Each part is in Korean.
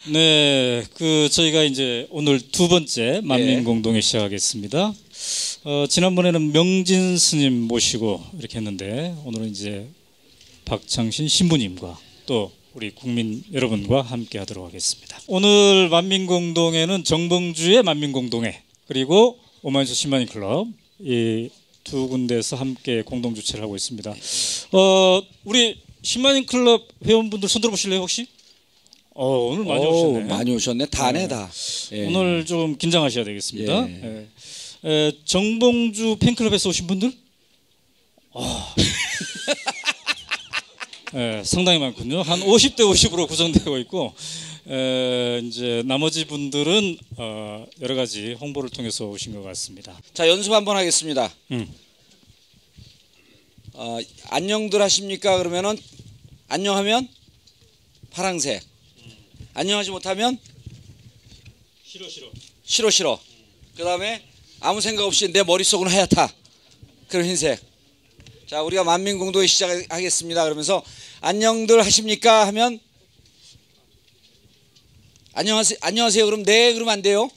네, 저희가 이제 오늘 두 번째 만민공동회 시작하겠습니다. 지난번에는 명진 스님 모시고 이렇게 했는데 오늘은 이제 박창신 신부님과 또 우리 국민 여러분과 함께 하도록 하겠습니다. 오늘 만민공동회는 정봉주의 만민공동회 그리고 오마이뉴스 신만인 클럽 이 두 군데서 함께 공동 주최를 하고 있습니다. 우리 신만인 클럽 회원분들 손 들어보실래요 혹시? 오늘 많이 오셨네. 많이 오셨네. 다네 다. 예. 오늘 좀 긴장하셔야 되겠습니다. 예. 정봉주 팬클럽에서 오신 분들? 예, 상당히 많군요. 한 50대 50으로 구성되고 있고 이제 나머지 분들은 여러 가지 홍보를 통해서 오신 것 같습니다. 자, 연습 한번 하겠습니다. 안녕들 하십니까? 그러면은 안녕하면 파랑색. 안녕하지 못하면 싫어. 그다음에 아무 생각 없이 내 머릿속은 하얗다. 그런 흰색. 자, 우리가 만민공동회 시작하겠습니다. 그러면서 안녕들 하십니까? 하면 안녕하세요. 그럼 네 그러면 안 돼요.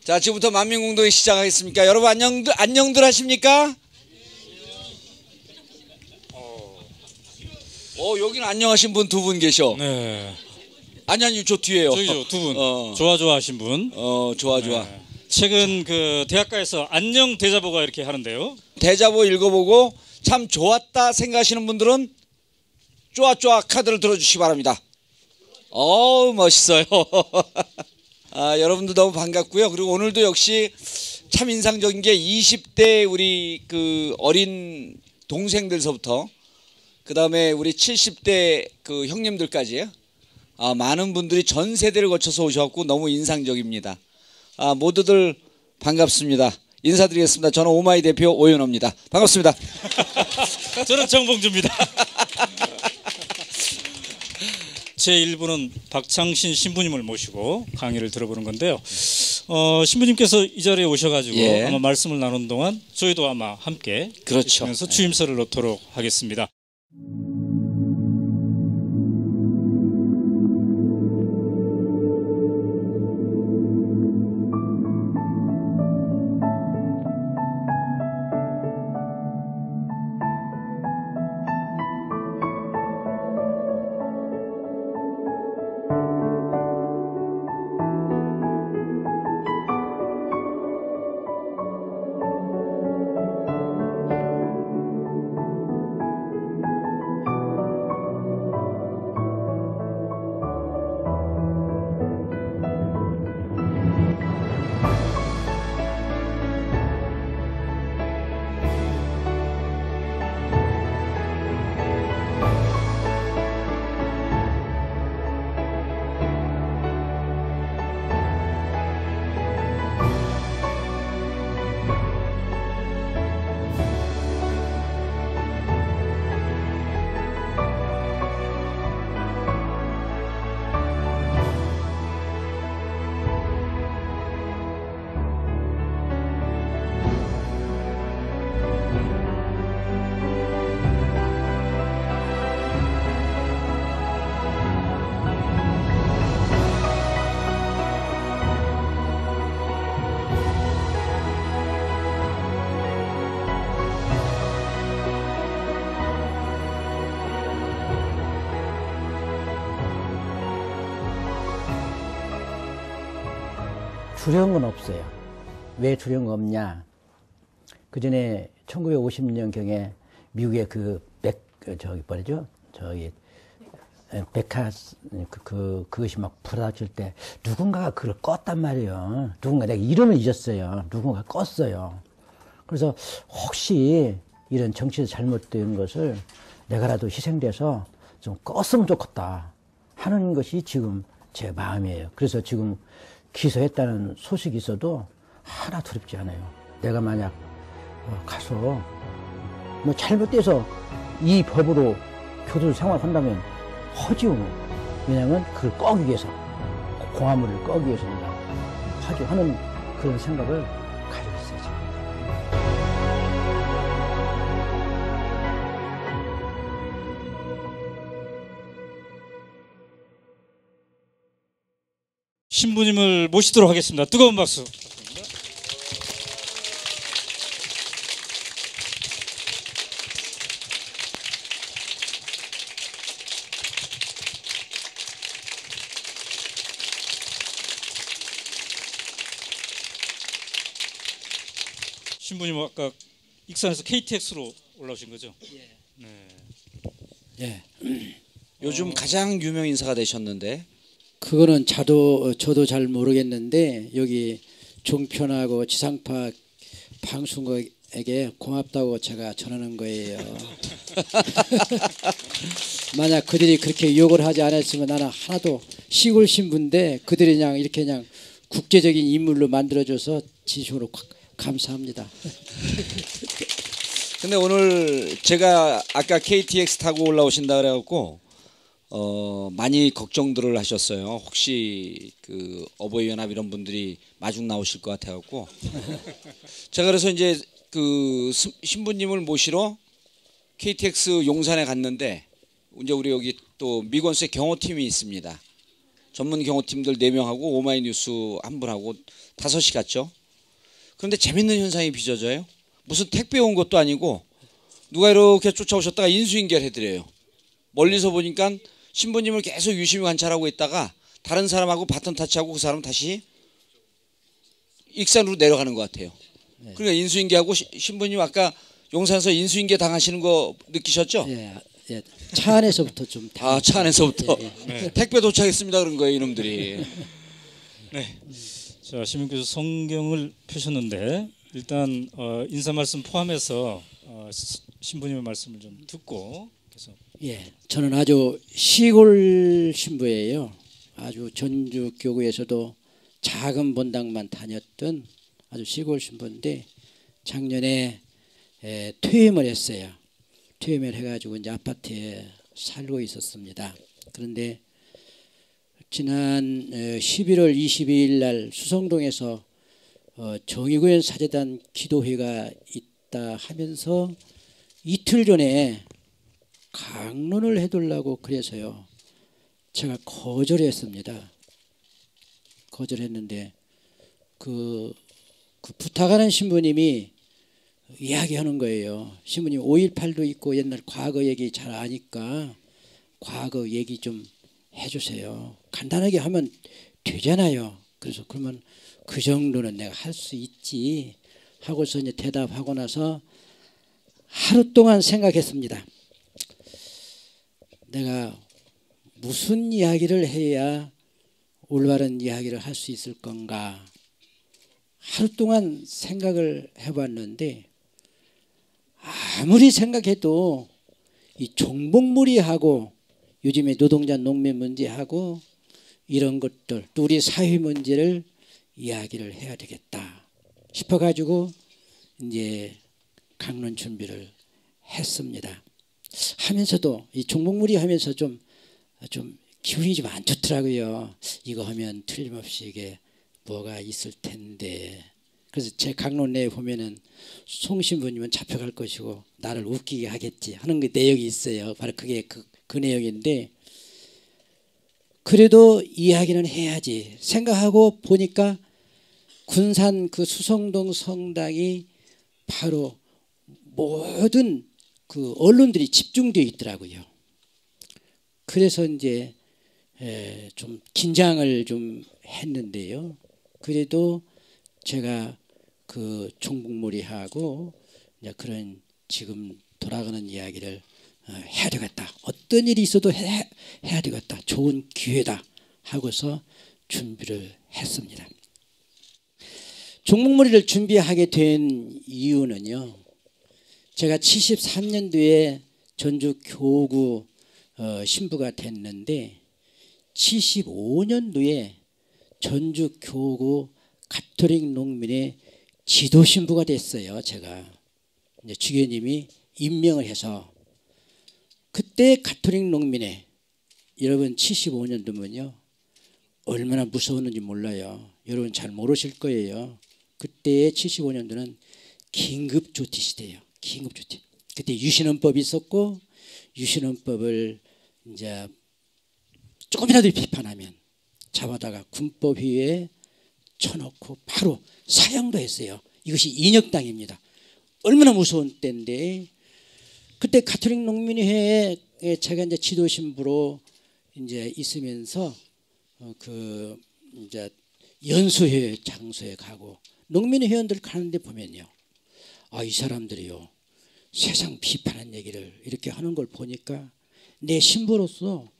자, 지금부터 만민공동회 시작하겠습니까? 여러분 안녕들 하십니까? 여기는 안녕하신 분 두 분 계셔. 네. 아니 저 뒤에요. 저기죠 두 분. 좋아 하신 분. 좋아. 네. 최근 그 대학가에서 안녕 대자보가 이렇게 하는데요. 대자보 읽어보고 참 좋았다 생각하시는 분들은 쪼아 카드를 들어주시기 바랍니다. 멋있어요. 여러분들 너무 반갑고요. 그리고 오늘도 역시 참 인상적인 게 20대 우리 그 어린 동생들서부터 그 다음에 우리 70대 그 형님들까지 많은 분들이 전 세대를 거쳐서 오셔갖고 너무 인상적입니다. 모두들 반갑습니다. 인사드리겠습니다. 저는 오마이 대표 오연호입니다. 반갑습니다. 저는 정봉주입니다. 제1부는 박창신 신부님을 모시고 강의를 들어보는 건데요. 신부님께서 이 자리에 오셔가지고 아마 말씀을 나눈 동안 저희도 아마 함께 하면서 주임서를 넣도록 하겠습니다. 두려운 건 없어요. 왜 두려운 거 없냐? 그 전에 1950년경에 미국의 그것이 막 불어닥칠 때 누군가가 그걸 껐단 말이에요. 내가 이름을 잊었어요. 누군가 껐어요. 그래서 혹시 이런 정치에서 잘못된 것을 내가라도 희생돼서 좀 껐으면 좋겠다 하는 것이 지금 제 마음이에요. 그래서 지금 기소했다는 소식이 있어도 하나 두렵지 않아요. 내가 만약 가서 뭐 잘못돼서 이 법으로 교도소 생활한다면 허지요. 왜냐하면 그걸 꺼기 위해서, 공화물을 꺼기 위해서 내가 하죠 하는 그런 생각을 가지고 있어요. 지금. 신부님을 모시도록 하겠습니다. 뜨거운 박수. 신부님 아까 익산에서 KTX로 올라오신 거죠? 예. 요즘 가장 유명 인사가 되셨는데. 그거는 저도 잘 모르겠는데 여기 종편하고 지상파 방송국에게 고맙다고 제가 전하는 거예요. 만약 그들이 그렇게 욕을 하지 않았으면 나는 하나도 시골 신부인데 그들이 그냥 이렇게 그냥 국제적인 인물로 만들어줘서 진심으로 감사합니다. 근데 오늘 제가 아까 KTX 타고 올라오신다 그래갖고 많이 걱정들을 하셨어요. 혹시 그 어버이연합 이런 분들이 마중 나오실 것 같아갖고 제가 그래서 이제 그 신부님을 모시러 KTX 용산에 갔는데 이제 우리 여기 또 미건수의 경호팀이 있습니다. 전문 경호팀들 4명하고 오마이뉴스 한 분하고 5시 갔죠. 그런데 재밌는 현상이 빚어져요. 무슨 택배 온 것도 아니고 누가 이렇게 쫓아오셨다가 인수인계를 해드려요. 멀리서 보니까 신부님을 계속 유심히 관찰하고 있다가 다른 사람하고 바톤 타치하고 그 사람 다시 익산으로 내려가는 것 같아요. 그러니까 인수인계하고 신부님 아까 용산에서 인수인계 당하시는 거 느끼셨죠? 예. 차 안에서부터 좀. 차 안에서부터. 네. 택배 도착했습니다 그런 거예요 이놈들이. 네. 자, 신부님께서 성경을 펴셨는데 일단 인사 말씀 포함해서 신부님의 말씀을 좀 듣고 그래서 예, 저는 아주 시골 신부예요. 아주 전주 교구에서도 작은 본당만 다녔던 아주 시골 신부인데 작년에 퇴임을 했어요. 퇴임을 해가지고 이제 아파트에 살고 있었습니다. 그런데 지난 11월 22일 날 수성동에서 정의구현 사제단 기도회가 있다 하면서 이틀 전에 강론을 해두려고 그래서요. 제가 거절했습니다. 거절했는데 그 부탁하는 신부님이 이야기하는 거예요. 신부님 5.18도 있고 옛날 과거 얘기 잘 아니까 과거 얘기 좀 해주세요. 간단하게 하면 되잖아요. 그래서 그러면 그 정도는 내가 할 수 있지 하고서 이제 대답하고 나서 하루 동안 생각했습니다. 내가 무슨 이야기를 해야 올바른 이야기를 할 수 있을 건가. 하루 동안 생각을 해봤는데 아무리 생각해도 이 종북무리하고 요즘에 노동자 농민 문제하고 이런 것들 또 우리 사회 문제를 이야기를 해야 되겠다 싶어가지고 이제 강론 준비를 했습니다. 하면서도 이 종북무리 하면서 좀 기분이 좀 안 좋더라고요. 이거 하면 틀림없이 이게 뭐가 있을 텐데. 그래서 제 강론 내에 보면은 송신부님은 잡혀갈 것이고 나를 웃기게 하겠지 하는 그 내용이 있어요. 바로 그게 그 내용인데 그래도 이야기는 해야지 생각하고 보니까 군산 그 수성동 성당이 바로 모든 그 언론들이 집중되어 있더라고요. 그래서 이제 좀 긴장을 좀 했는데요. 그래도 제가 그 종북무리하고 이제 그런 지금 돌아가는 이야기를 해야 되겠다. 어떤 일이 있어도 해야 되겠다. 좋은 기회다 하고서 준비를 했습니다. 종북무리를 준비하게 된 이유는요. 제가 73년도에 전주 교구 신부가 됐는데 75년도에 전주 교구 가톨릭 농민의 지도 신부가 됐어요. 제가 이제 주교님이 임명을 해서 그때 가톨릭 농민의 여러분 75년도면요 얼마나 무서웠는지 몰라요. 여러분 잘 모르실 거예요. 그때의 75년도는 긴급조치 시대예요. 긴급조치. 그때 유신헌법이 있었고 유신헌법을 이제 조금이라도 비판하면 잡아다가 군법위에 쳐놓고 바로 사형도 했어요. 이것이 인혁당입니다. 얼마나 무서운 때인데, 그때 가톨릭 농민회에 제가 이제 지도신부로 이제 있으면서 그 이제 연수회 장소에 가고 농민회원들 가는데 보면요, 이 사람들이요 세상 비판한 얘기를 이렇게 하는 걸 보니까 내 신부로서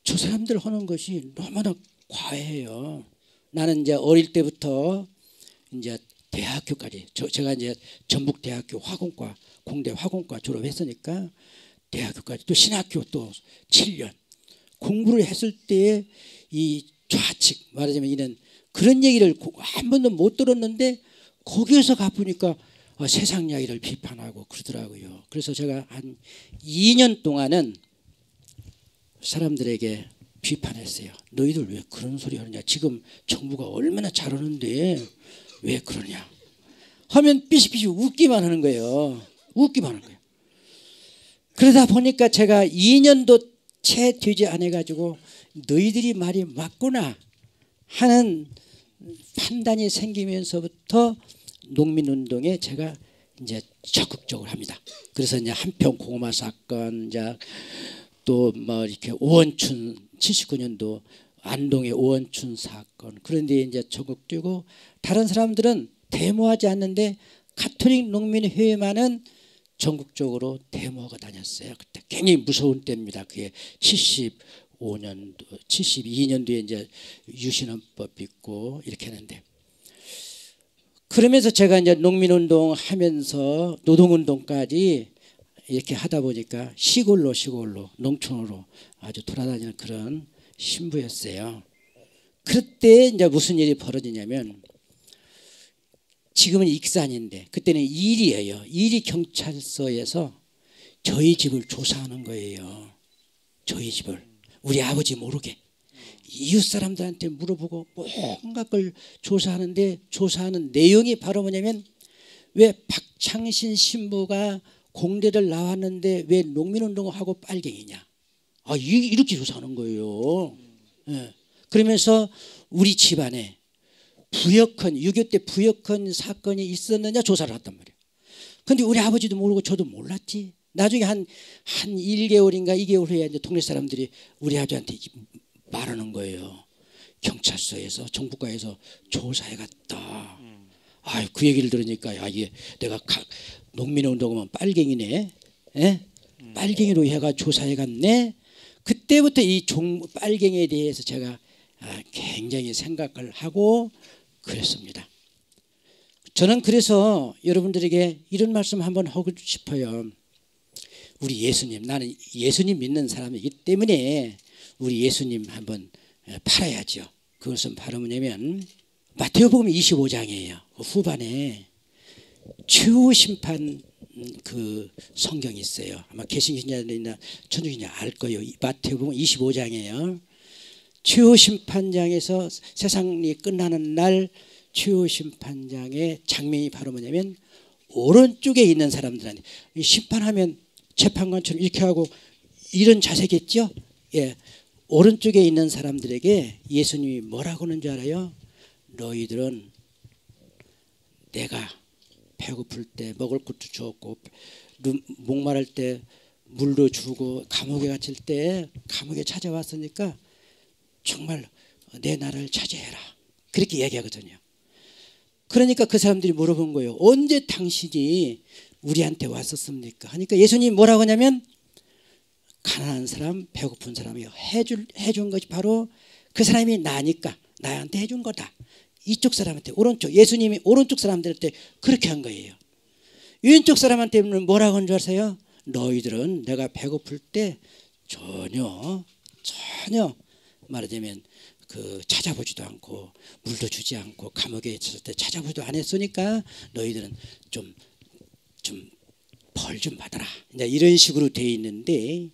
저 사람들 하는 것이 너무나 과해요. 나는 이제 어릴 때부터 이제 대학교까지 제가 이제 전북대학교 화공과 공대 화공과 졸업했으니까 대학교까지 또 신학교 또 7년 공부를 했을 때 이 좌측 말하자면 이런 그런 얘기를 한 번도 못 들었는데 거기에서 가보니까 세상 이야기를 비판하고 그러더라고요. 그래서 제가 한 2년 동안은 사람들에게 비판했어요. 너희들 왜 그런 소리 하느냐. 지금 정부가 얼마나 잘하는데 왜 그러냐. 하면 삐식삐식 웃기만 하는 거예요. 웃기만 하는 거예요. 그러다 보니까 제가 2년도 채 되지 않아가지고 너희들이 말이 맞구나 하는 판단이 생기면서부터 농민운동에 제가 이제 적극적으로 합니다. 그래서 이제 한평 고구마 사건, 이제 또 뭐 이렇게 오원춘 79년도 안동의 오원춘 사건, 그런데 이제 적극되고 다른 사람들은 데모하지 않는데 가톨릭 농민회만은 전국적으로 데모하고 다녔어요. 그때 굉장히 무서운 때입니다. 그게 75년도, 72년도에 이제 유신헌법 있고 이렇게 했는데, 그러면서 제가 이제 농민운동 하면서 노동운동까지 이렇게 하다 보니까 시골로 농촌으로 아주 돌아다니는 그런 신부였어요. 그때 이제 무슨 일이 벌어지냐면, 지금은 익산인데 그때는 일이에요. 일이 경찰서에서 저희 집을 조사하는 거예요. 저희 집을 우리 아버지 모르게 이웃 사람들한테 물어보고 뭔가 걸 조사하는데, 조사하는 내용이 바로 뭐냐면 왜 박창신 신부가 공대를 나왔는데 왜 농민운동을 하고 빨갱이냐. 이렇게 조사하는 거예요. 네. 그러면서 우리 집안에 부역헌, 6.25 때 부역헌 사건이 있었느냐 조사를 했단 말이에요. 근데 우리 아버지도 모르고 저도 몰랐지. 나중에 한 1개월인가 2개월 후에 이제 동네 사람들이 우리 아버지한테 말하는 거예요. 경찰서에서 정부과에서 조사해 갔다. 그 얘기를 들으니까 이게 내가 농민운동하면 빨갱이네. 빨갱이로 해가 조사해 갔네. 그때부터 이 빨갱이에 대해서 제가 굉장히 생각을 하고 그랬습니다. 저는 그래서 여러분들에게 이런 말씀 한번 하고 싶어요. 우리 예수님, 나는 예수님 믿는 사람이기 때문에 우리 예수님 한번 팔아야죠. 그것은 바로 뭐냐면 마태복음 25장이에요. 후반에 최후 심판 그 성경이 있어요. 아마 개신신자들이나 천주교냐 알 거예요. 마태복음 25장이에요. 최후 심판장에서 세상이 끝나는 날 최후 심판장의 장면이 바로 뭐냐면, 오른쪽에 있는 사람들한테 심판하면 재판관처럼 이렇게 하고 이런 자세겠죠. 예, 오른쪽에 있는 사람들에게 예수님이 뭐라고 하는 줄 알아요? 너희들은 내가 배고플 때 먹을 것도 주었고, 목마를 때 물도 주고, 감옥에 갇힐 때 감옥에 찾아왔으니까 정말 내 나라를 차지해라. 그렇게 얘기하거든요. 그러니까 그 사람들이 물어본 거예요. 언제 당신이 우리한테 왔었습니까? 하니까 예수님이 뭐라고 하냐면, 가난한 사람, 배고픈 사람이 해준 것이 바로 그 사람이 나니까 나한테 해준 거다. 이쪽 사람한테, 오른쪽, 예수님이 오른쪽 사람들한테 그렇게 한 거예요. 왼쪽 사람한테는 뭐라고 한 줄 아세요? 너희들은 내가 배고플 때 전혀 말하자면 찾아보지도 않고 물도 주지 않고 감옥에 있을 때 찾아보지도 안 했으니까 너희들은 좀 벌 좀 받아라. 이런 식으로 돼 있는데,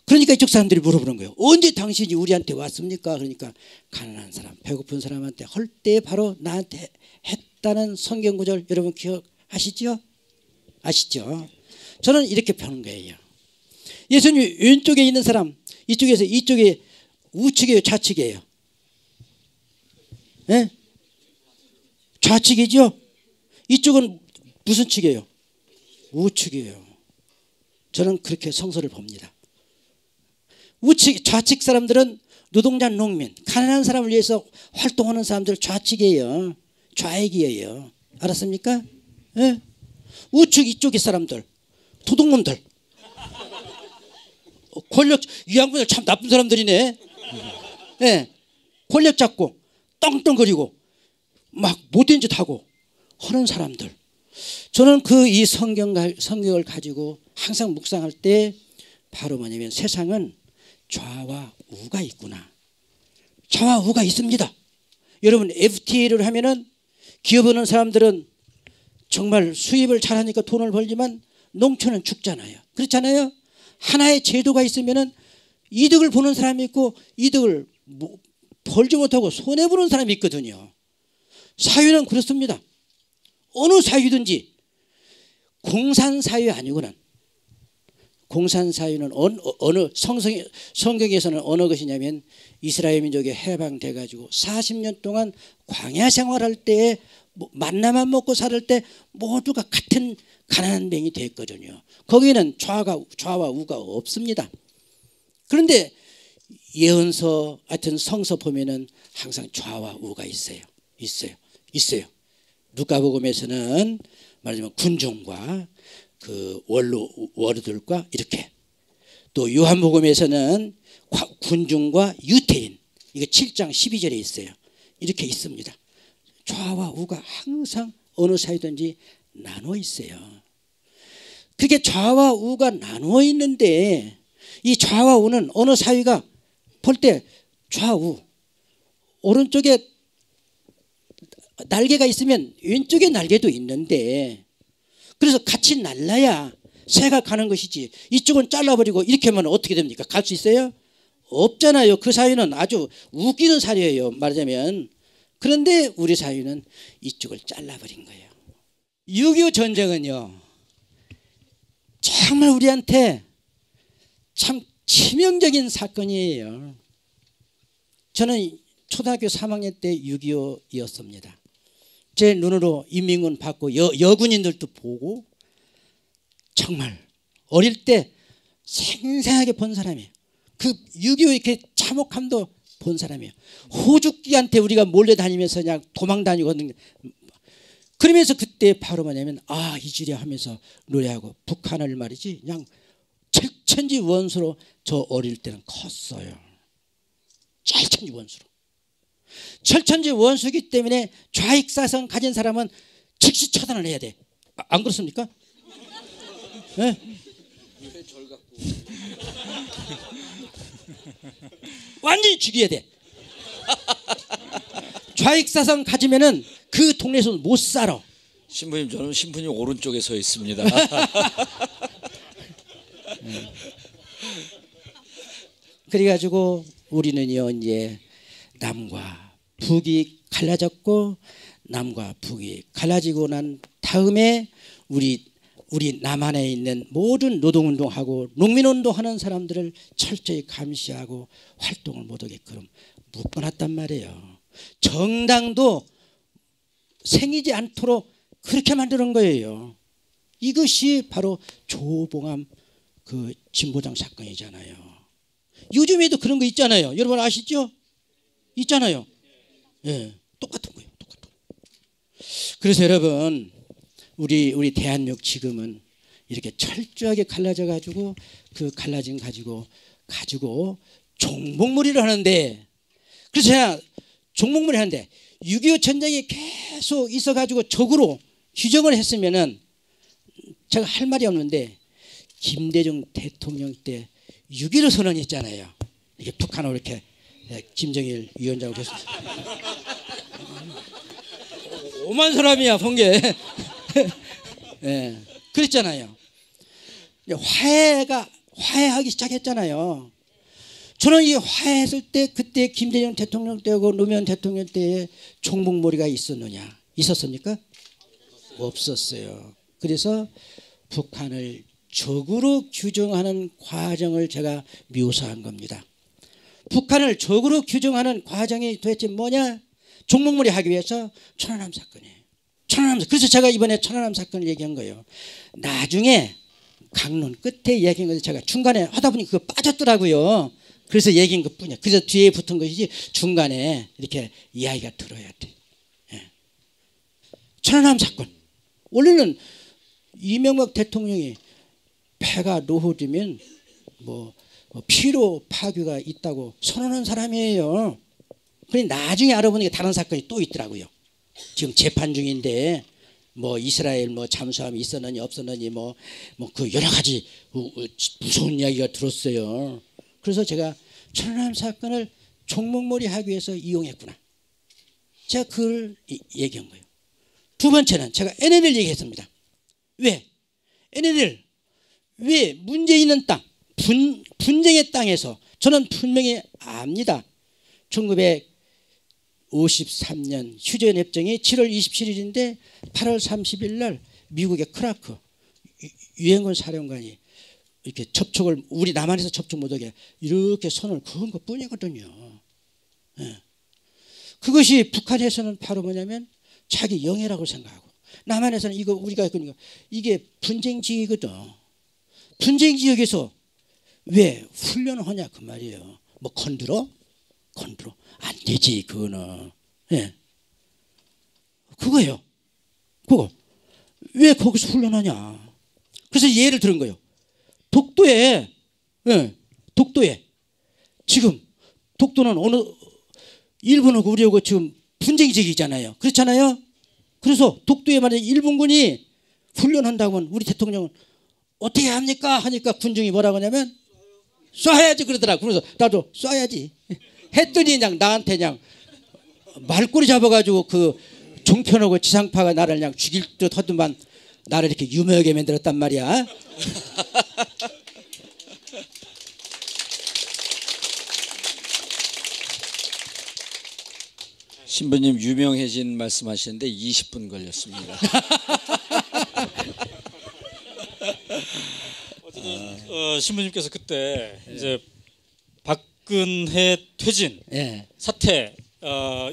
그러니까 이쪽 사람들이 물어보는 거예요. 언제 당신이 우리한테 왔습니까? 그러니까 가난한 사람, 배고픈 사람한테 할 때 바로 나한테 했다는 성경 구절 여러분 기억하시죠? 아시죠? 저는 이렇게 펴는 거예요. 예수님 왼쪽에 있는 사람, 이쪽에 우측이에요, 좌측이에요? 예? 좌측이죠. 이쪽은 무슨 측이에요? 우측이에요. 저는 그렇게 성서를 봅니다. 좌측 사람들은 노동자, 농민, 가난한 사람을 위해서 활동하는 사람들 좌측이에요. 좌익이에요. 알았습니까? 예? 우측 이쪽의 사람들, 도둑놈들, 권력, 이 양반들 참 나쁜 사람들이네. 예? 권력 잡고 떵떵거리고 막 못된 짓 하고 하는 사람들. 저는 이 성경을 가지고 항상 묵상할 때 바로 뭐냐면 세상은 좌와 우가 있구나. 좌와 우가 있습니다. 여러분 FTA를 하면은 기업 하는 사람들은 정말 수입을 잘하니까 돈을 벌지만 농촌은 죽잖아요. 그렇잖아요. 하나의 제도가 있으면은 이득을 보는 사람이 있고 이득을 벌지 못하고 손해보는 사람이 있거든요. 사회는 그렇습니다. 어느 사회든지 공산사회 아니고는 공산사회는 어느 성경에서는 어느 것이냐면 이스라엘 민족이 해방돼 가지고 40년 동안 광야 생활할 때에 만나만 먹고 살 때 모두가 같은 가난한 뱅이 됐거든요. 거기에는 좌와 우가 없습니다. 그런데 예언서 하여튼 성서 보면은 항상 좌와 우가 있어요. 누가복음에서는 말하자면 군중과 그 워르들과 이렇게, 또 요한복음에서는 군중과 유태인, 이거 7장 12절에 있어요. 이렇게 있습니다. 좌와 우가 항상 어느 사이든지 나눠 있어요. 그게 좌와 우가 나누어 있는데 이 좌와 우는 어느 사회가 볼 때 좌우, 오른쪽에 날개가 있으면 왼쪽에 날개도 있는데, 그래서 같이 날라야 새가 가는 것이지 이쪽은 잘라버리고 이렇게 하면 어떻게 됩니까? 갈 수 있어요? 없잖아요. 그 사회는 아주 웃기는 사회예요, 말하자면. 그런데 우리 사회는 이쪽을 잘라버린 거예요. 6.25 전쟁은요 정말 우리한테 참 치명적인 사건이에요. 저는 초등학교 3학년 때 6.25였습니다. 제 눈으로 인민군 받고 여군인들도 보고 정말 어릴 때 생생하게 본 사람이에요. 그 6.25 이렇게 참혹함도 본 사람이에요. 호주끼한테 우리가 몰려다니면서 그냥 도망다니고 그러면서 그때 바로 뭐냐면 이지려 하면서 노래하고 북한을 말이지 그냥 철천지 원수로 저 어릴 때는 컸어요. 철천지 원수로. 철천지 원수이기 때문에 좌익사상 가진 사람은 즉시 처단을 해야 돼. 안 그렇습니까? 네? 완전히 죽여야 돼. 좌익사상 가지면은 그 동네에서 못 살아. 신부님, 저는 신부님 오른쪽에 서 있습니다. 그래가지고 우리는요 이제 남과 북이 갈라졌고, 남과 북이 갈라지고 난 다음에 우리 남한에 있는 모든 노동운동하고 농민운동하는 사람들을 철저히 감시하고 활동을 못하게끔 묶어놨단 말이에요. 정당도 생기지 않도록 그렇게 만드는 거예요. 이것이 바로 조봉암 그 진보당 사건이잖아요. 요즘에도 그런 거 있잖아요. 여러분 아시죠? 있잖아요. 예, 똑같은 거예요. 똑같은. 그래서 여러분 우리 대한민국 지금은 이렇게 철저하게 갈라져 가지고 그 갈라진 가지고 종목몰이를 하는데, 그래서 제가 종목몰이 하는데 6.25 전쟁이 계속 있어 가지고 적으로 규정을 했으면은 제가 할 말이 없는데, 김대중 대통령 때 6.15 선언이 있잖아요. 이게 북한으로 이렇게 김정일 위원장으로 계속 5만 사람이야 본 게. 네, 그랬잖아요. 화해하기 시작했잖아요. 저는 이 화해했을 때 그때 김대중 대통령 때하고 노무현 대통령 때에 종목몰이가 있었느냐? 있었습니까? 없었어요. 그래서 북한을 적으로 규정하는 과정을 제가 묘사한 겁니다. 북한을 적으로 규정하는 과정이 도대체 뭐냐? 종목몰이 하기 위해서 천안함 사건이에요. 천안함 사건. 그래서 제가 이번에 천안함 사건을 얘기한 거예요. 나중에 강론 끝에 얘기한 것을 제가 중간에 하다 보니 그거 빠졌더라고요. 그래서 얘기한 것뿐이야. 그래서 뒤에 붙은 것이지 중간에 이렇게 이야기가 들어야 돼. 예. 천안함 사건. 원래는 이명박 대통령이 배가 노후되면 뭐 피로 파괴가 있다고 선언한 사람이에요. 그런데 나중에 알아보니까 다른 사건이 또 있더라고요. 지금 재판 중인데 뭐 이스라엘 뭐 잠수함이 있었느니 없었느니 뭐 그 여러 가지 무서운 이야기가 들었어요. 그래서 제가 천안함 사건을 종목몰이 하기 위해서 이용했구나. 제가 그걸 얘기한 거예요. 두 번째는 제가 NLL 얘기했습니다. 왜? NLL 왜 문제 있는 땅 분쟁의 땅에서 저는 분명히 압니다. 1953년 휴전 협정이 7월 27일인데 8월 30일 날 미국의 크라크 유엔군 사령관이 이렇게 접촉을 우리 남한에서 접촉 못하게 이렇게 손을 그은 것뿐이거든요. 예. 그것이 북한에서는 바로 뭐냐면 자기 영해라고 생각하고 남한에서는 이거 우리가 그러니까 이게 분쟁지역이거든. 분쟁지역에서 왜 훈련을 하냐 그 말이에요. 뭐 건드려 안 되지 그거는. 예. 그거예요. 그거 왜 거기서 훈련하냐. 그래서 예를 들은 거예요. 독도에 예, 독도에 지금 독도는 어느 일본하고 우리하고 지금 분쟁지역이잖아요. 그렇잖아요. 그래서 독도에 만약 일본군이 훈련한다고 하면 우리 대통령은 어떻게 합니까? 하니까 군중이 뭐라고 하냐면 쏴야지 그러더라고. 그래서 나도 쏴야지 했더니 그냥 나한테 그냥 말꼬리 잡아가지고 그 종편하고 지상파가 나를 그냥 죽일 듯 하더만 나를 이렇게 유명하게 만들었단 말이야. 신부님 유명해진 말씀하시는데 20분 걸렸습니다. 신부님께서 그때 이제 박근혜 퇴진 예. 사태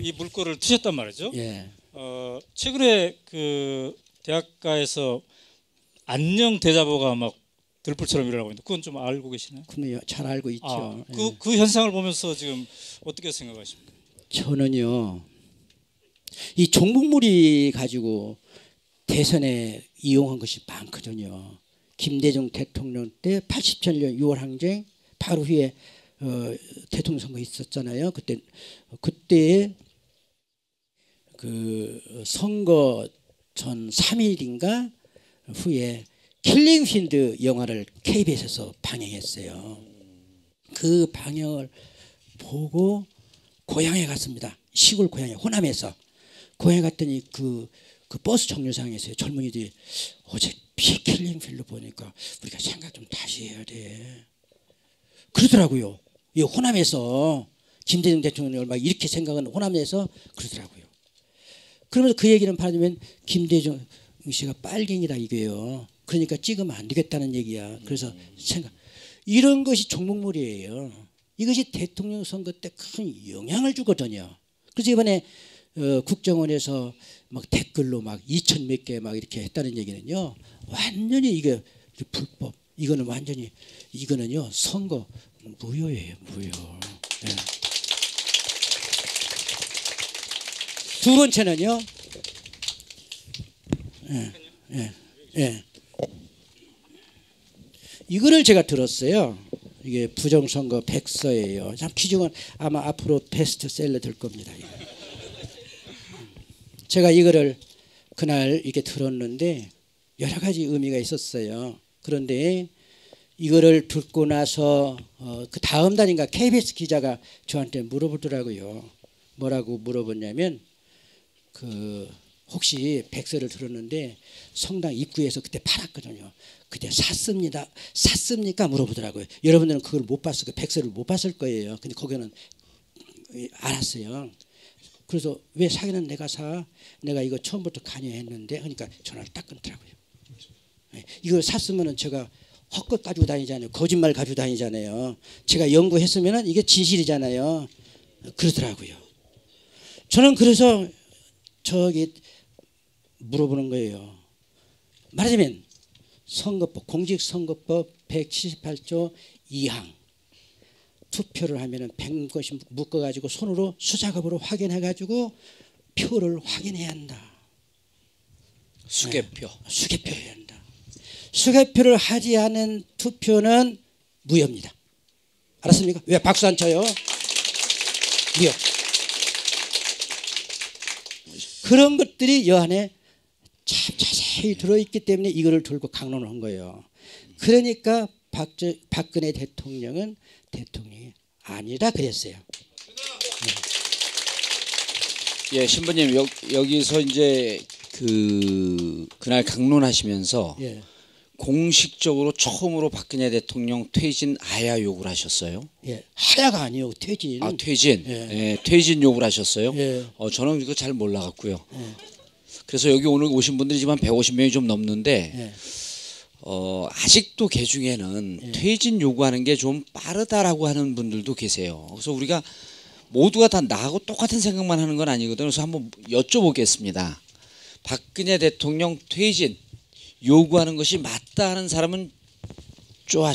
이 물꼬를 트셨단 말이죠. 예. 최근에 그 대학가에서 안녕 대자보가 막 들불처럼 일어나고 있는데 그건 좀 알고 계시나요? 그럼요. 잘 알고 있죠. 그 현상을 보면서 지금 어떻게 생각하십니까? 저는요. 이 종목몰이 가지고 대선에 이용한 것이 많거든요. 김대중 대통령 때 87년 6월 항쟁 바로 후에 대통령 선거 있었잖아요. 그때 그 선거 전 3일인가 후에 킬링필드 영화를 KBS에서 방영했어요. 그 방영을 보고 고향에 갔습니다. 시골 고향에 호남에서 고향에 갔더니 그 버스 정류장에서 젊은이들이 어제 킬링필드 보니까 우리가 생각 좀 다시 해야 돼. 그러더라고요. 이 호남에서 김대중 대통령을 막 이렇게 생각하는 호남에서 그러더라고요. 그러면서 그 얘기는 받으면 김대중 씨가 빨갱이다 이거예요. 그러니까 찍으면 안 되겠다는 얘기야. 그래서 생각 이런 것이 종목몰이에요. 이것이 대통령 선거 때 큰 영향을 주거든요. 그래서 이번에 국정원에서 막 댓글로 막 2,000 몇 개 막 이렇게 했다는 얘기는요. 완전히 이게 불법. 이거는 완전히 이거는요 선거 무효예요. 무효. 네. 두 번째는요. 이거를 제가 들었어요. 이게 부정선거 백서예요. 참 기중은 아마 앞으로 베스트셀러 될 겁니다. 제가 이거를 그날 이렇게 들었는데 여러 가지 의미가 있었어요. 그런데 이거를 듣고 나서 그 다음 달인가 KBS 기자가 저한테 물어보더라고요. 뭐라고 물어봤냐면 그 혹시 백서를 들었는데 성당 입구에서 그때 팔았거든요. 그때 샀습니까? 물어보더라고요. 여러분들은 그걸 못 봤을 거예요. 백서를 못 봤을 거예요. 근데 거기는 알았어요. 그래서 왜 사기는 내가 사? 내가 이거 처음부터 관여했는데 그러니까 전화를 딱 끊더라고요. 이걸 샀으면은 제가 헛것 가지고 다니잖아요. 거짓말 가지고 다니잖아요. 제가 연구했으면은 이게 진실이잖아요. 그러더라고요. 저는 그래서 저기 물어보는 거예요. 말하자면 선거법, 공직선거법 178조 2항 투표를 하면은 100것이 묶어가지고 손으로 수작업으로 확인해가지고 표를 확인해야 한다. 수개표. 네, 수개표를 해야 한다. 수개표를 하지 않은 투표는 무효입니다. 알았습니까? 왜 박수 안 쳐요? 무효. 그런 것들이 여 안에 참 자세히 들어있기 때문에 이거를 들고 강론을 한 거예요. 그러니까 박근혜 대통령은 대통령이 아니라 그랬어요. 예, 신부님 여기서 이제 그날 강론하시면서 예. 공식적으로 처음으로 박근혜 대통령 퇴진 아야 욕을 하셨어요. 예. 하야가 아니요, 퇴진. 아, 퇴진. 예. 예, 퇴진 욕을 하셨어요. 예. 저는 이거 잘 몰라갖고요. 예. 그래서 여기 오늘 오신 분들이 지금 한 150명이 좀 넘는데 예. 아직도 개 중에는 예. 퇴진 요구하는 게 좀 빠르다라고 하는 분들도 계세요. 그래서 우리가 모두가 다 나하고 똑같은 생각만 하는 건 아니거든요. 그래서 한번 여쭤보겠습니다. 박근혜 대통령 퇴진 요구하는 것이 맞다 하는 사람은 좋아.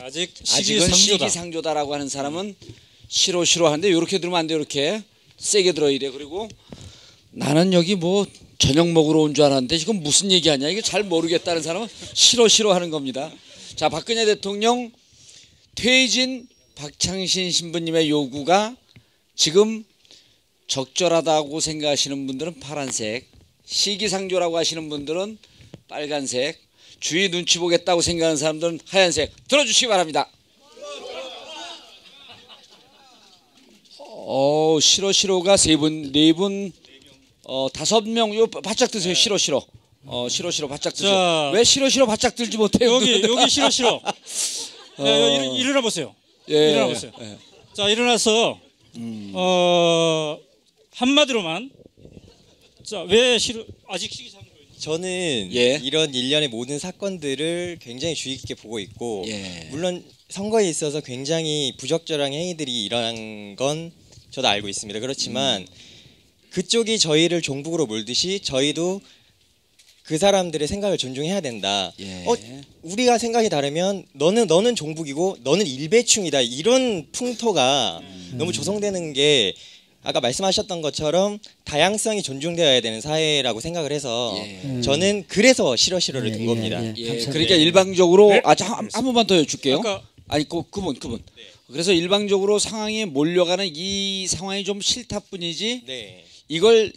아직 아직은 시기상조다. 시기상조다라고 하는 사람은 싫어 하는데 이렇게 들으면 안 돼. 이렇게 세게 들어 이래. 그리고 나는 여기 뭐 저녁 먹으러 온 줄 알았는데 지금 무슨 얘기하냐 이게 잘 모르겠다는 사람은 싫어 하는 겁니다. 자, 박근혜 대통령 퇴진 박창신 신부님의 요구가 지금 적절하다고 생각하시는 분들은 파란색, 시기상조라고 하시는 분들은 빨간색, 주의 눈치 보겠다고 생각하는 사람들은 하얀색. 들어주시기 바랍니다. 싫어가 3분, 4분, 5명. 요 바짝 드세요. 싫어. 바짝 드세요. 자, 왜 싫어 바짝 들지 못해요? 여기 싫어. 일어나 보세요. 예, 일어나 보세요. 예. 자, 일어나서 한마디로만. 자, 왜 싫어? 아직 시기상조. 저는 예. 이런 일련의 모든 사건들을 굉장히 주의 깊게 보고 있고 예. 물론 선거에 있어서 굉장히 부적절한 행위들이 일어난 건 저도 알고 있습니다. 그렇지만 그쪽이 저희를 종북으로 몰듯이 저희도 그 사람들의 생각을 존중해야 된다. 예. 우리가 생각이 다르면 너는 종북이고 너는 일배충이다. 이런 풍토가 너무 조성되는 게 아까 말씀하셨던 것처럼 다양성이 존중되어야 되는 사회라고 생각을 해서 예. 저는 그래서 싫어를 든 겁니다. 예, 그러니까 일방적으로 네. 한 번만 더 여쭐게요. 아까 아니 그분. 그래서 일방적으로 상황에 몰려가는 이 상황이 좀 싫다 뿐이지 네. 이걸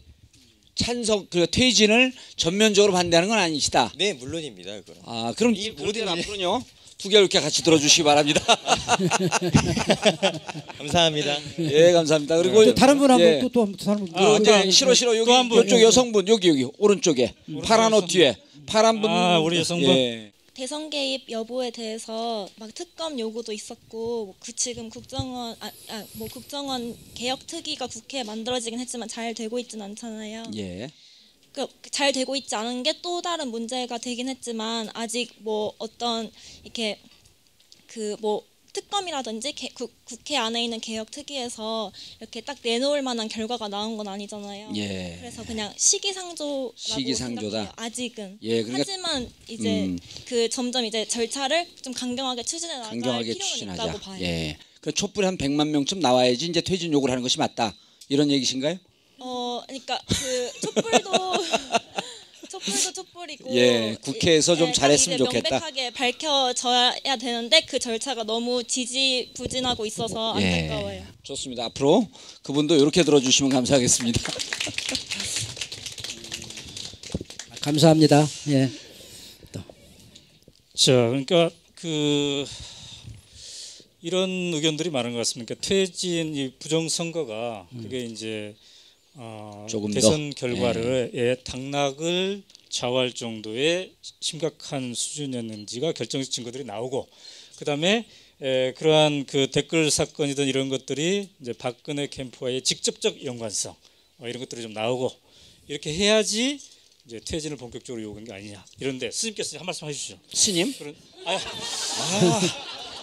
퇴진을 전면적으로 반대하는 건 아니시다. 네, 물론입니다. 그건. 아, 그럼 이 모든 모든 앞으로는요. 두 개 이렇게 같이 들어주시기 바랍니다. 감사합니다. 예, 감사합니다. 그리고 또 다른 분 예. 한번 또 다른 분. 이제 싫어 여기 또 한 분. 이쪽 여성분 여기 오른쪽에 파란 옷 뒤에 파란 분. 우리 여성분. 예. 대선 개입 여부에 대해서 막 특검 요구도 있었고 지금 국정원 국정원 개혁 특위가 국회에 만들어지긴 했지만 잘 되고 있진 않잖아요. 예. 잘 되고 있지 않은 게 또 다른 문제가 되긴 했지만 아직 뭐 어떤 이렇게 특검이라든지 국회 안에 있는 개혁 특위에서 이렇게 딱 내놓을 만한 결과가 나온 건 아니잖아요. 예. 그래서 그냥 시기상조라고 시기상조다. 생각해요. 아직은. 예, 그러니까 하지만 이제 점점 이제 절차를 좀 강경하게 추진해 나갈 강경하게 필요는 추진하자. 있다고 봐요. 예. 그 촛불이 한 100만 명쯤 나와야지 이제 퇴진 요구를 하는 것이 맞다. 이런 얘기신가요? 그러니까 그 촛불도 촛불이고 예, 국회에서 좀 잘했으면 이제 좋겠다. 명백하게 밝혀져야 되는데 그 절차가 너무 지지부진하고 있어서 안타까워요. 좋습니다. 앞으로 그분도 이렇게 들어주시면 감사하겠습니다. 감사합니다. 예. 자, 그러니까 이런 의견들이 많은 것 같습니다. 그러니까 퇴진 이 부정선거가 그게 이제 조금 대선 더, 결과를 당락을 좌우할 정도의 심각한 수준이었는지가 결정적 증거들이 나오고, 그다음에 그러한 그 댓글 사건이든 이런 것들이 이제 박근혜 캠프와의 직접적 연관성 이런 것들이 좀 나오고, 이렇게 해야지 이제 퇴진을 본격적으로 요구한 게 아니냐. 이런데 스님께서 한 말씀 해주시죠. 스님?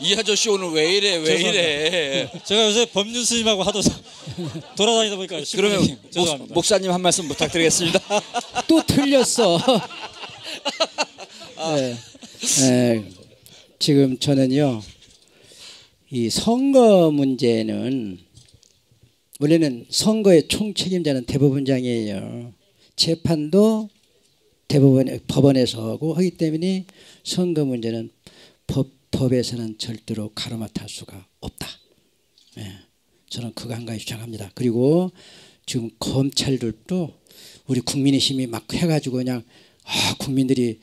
이 아저씨 오늘 왜 이래 왜 이래. 제가 요새 법륜 스님하고 하도 돌아다니다 보니까 그러면 죄송합니다. 목사님 한 말씀 부탁드리겠습니다. 또 틀렸어. 네. 네. 지금 저는요, 이 선거 문제는 원래는 선거의 총책임자는 대법원장이에요. 재판도 법원에서 하고 하기 때문에 선거 문제는 법에서는 절대로 가로막을 수가 없다. 예, 저는 그거 한 가지 주장합니다. 그리고 지금 검찰들도 우리 국민의 힘이 막 해가지고 그냥 국민들이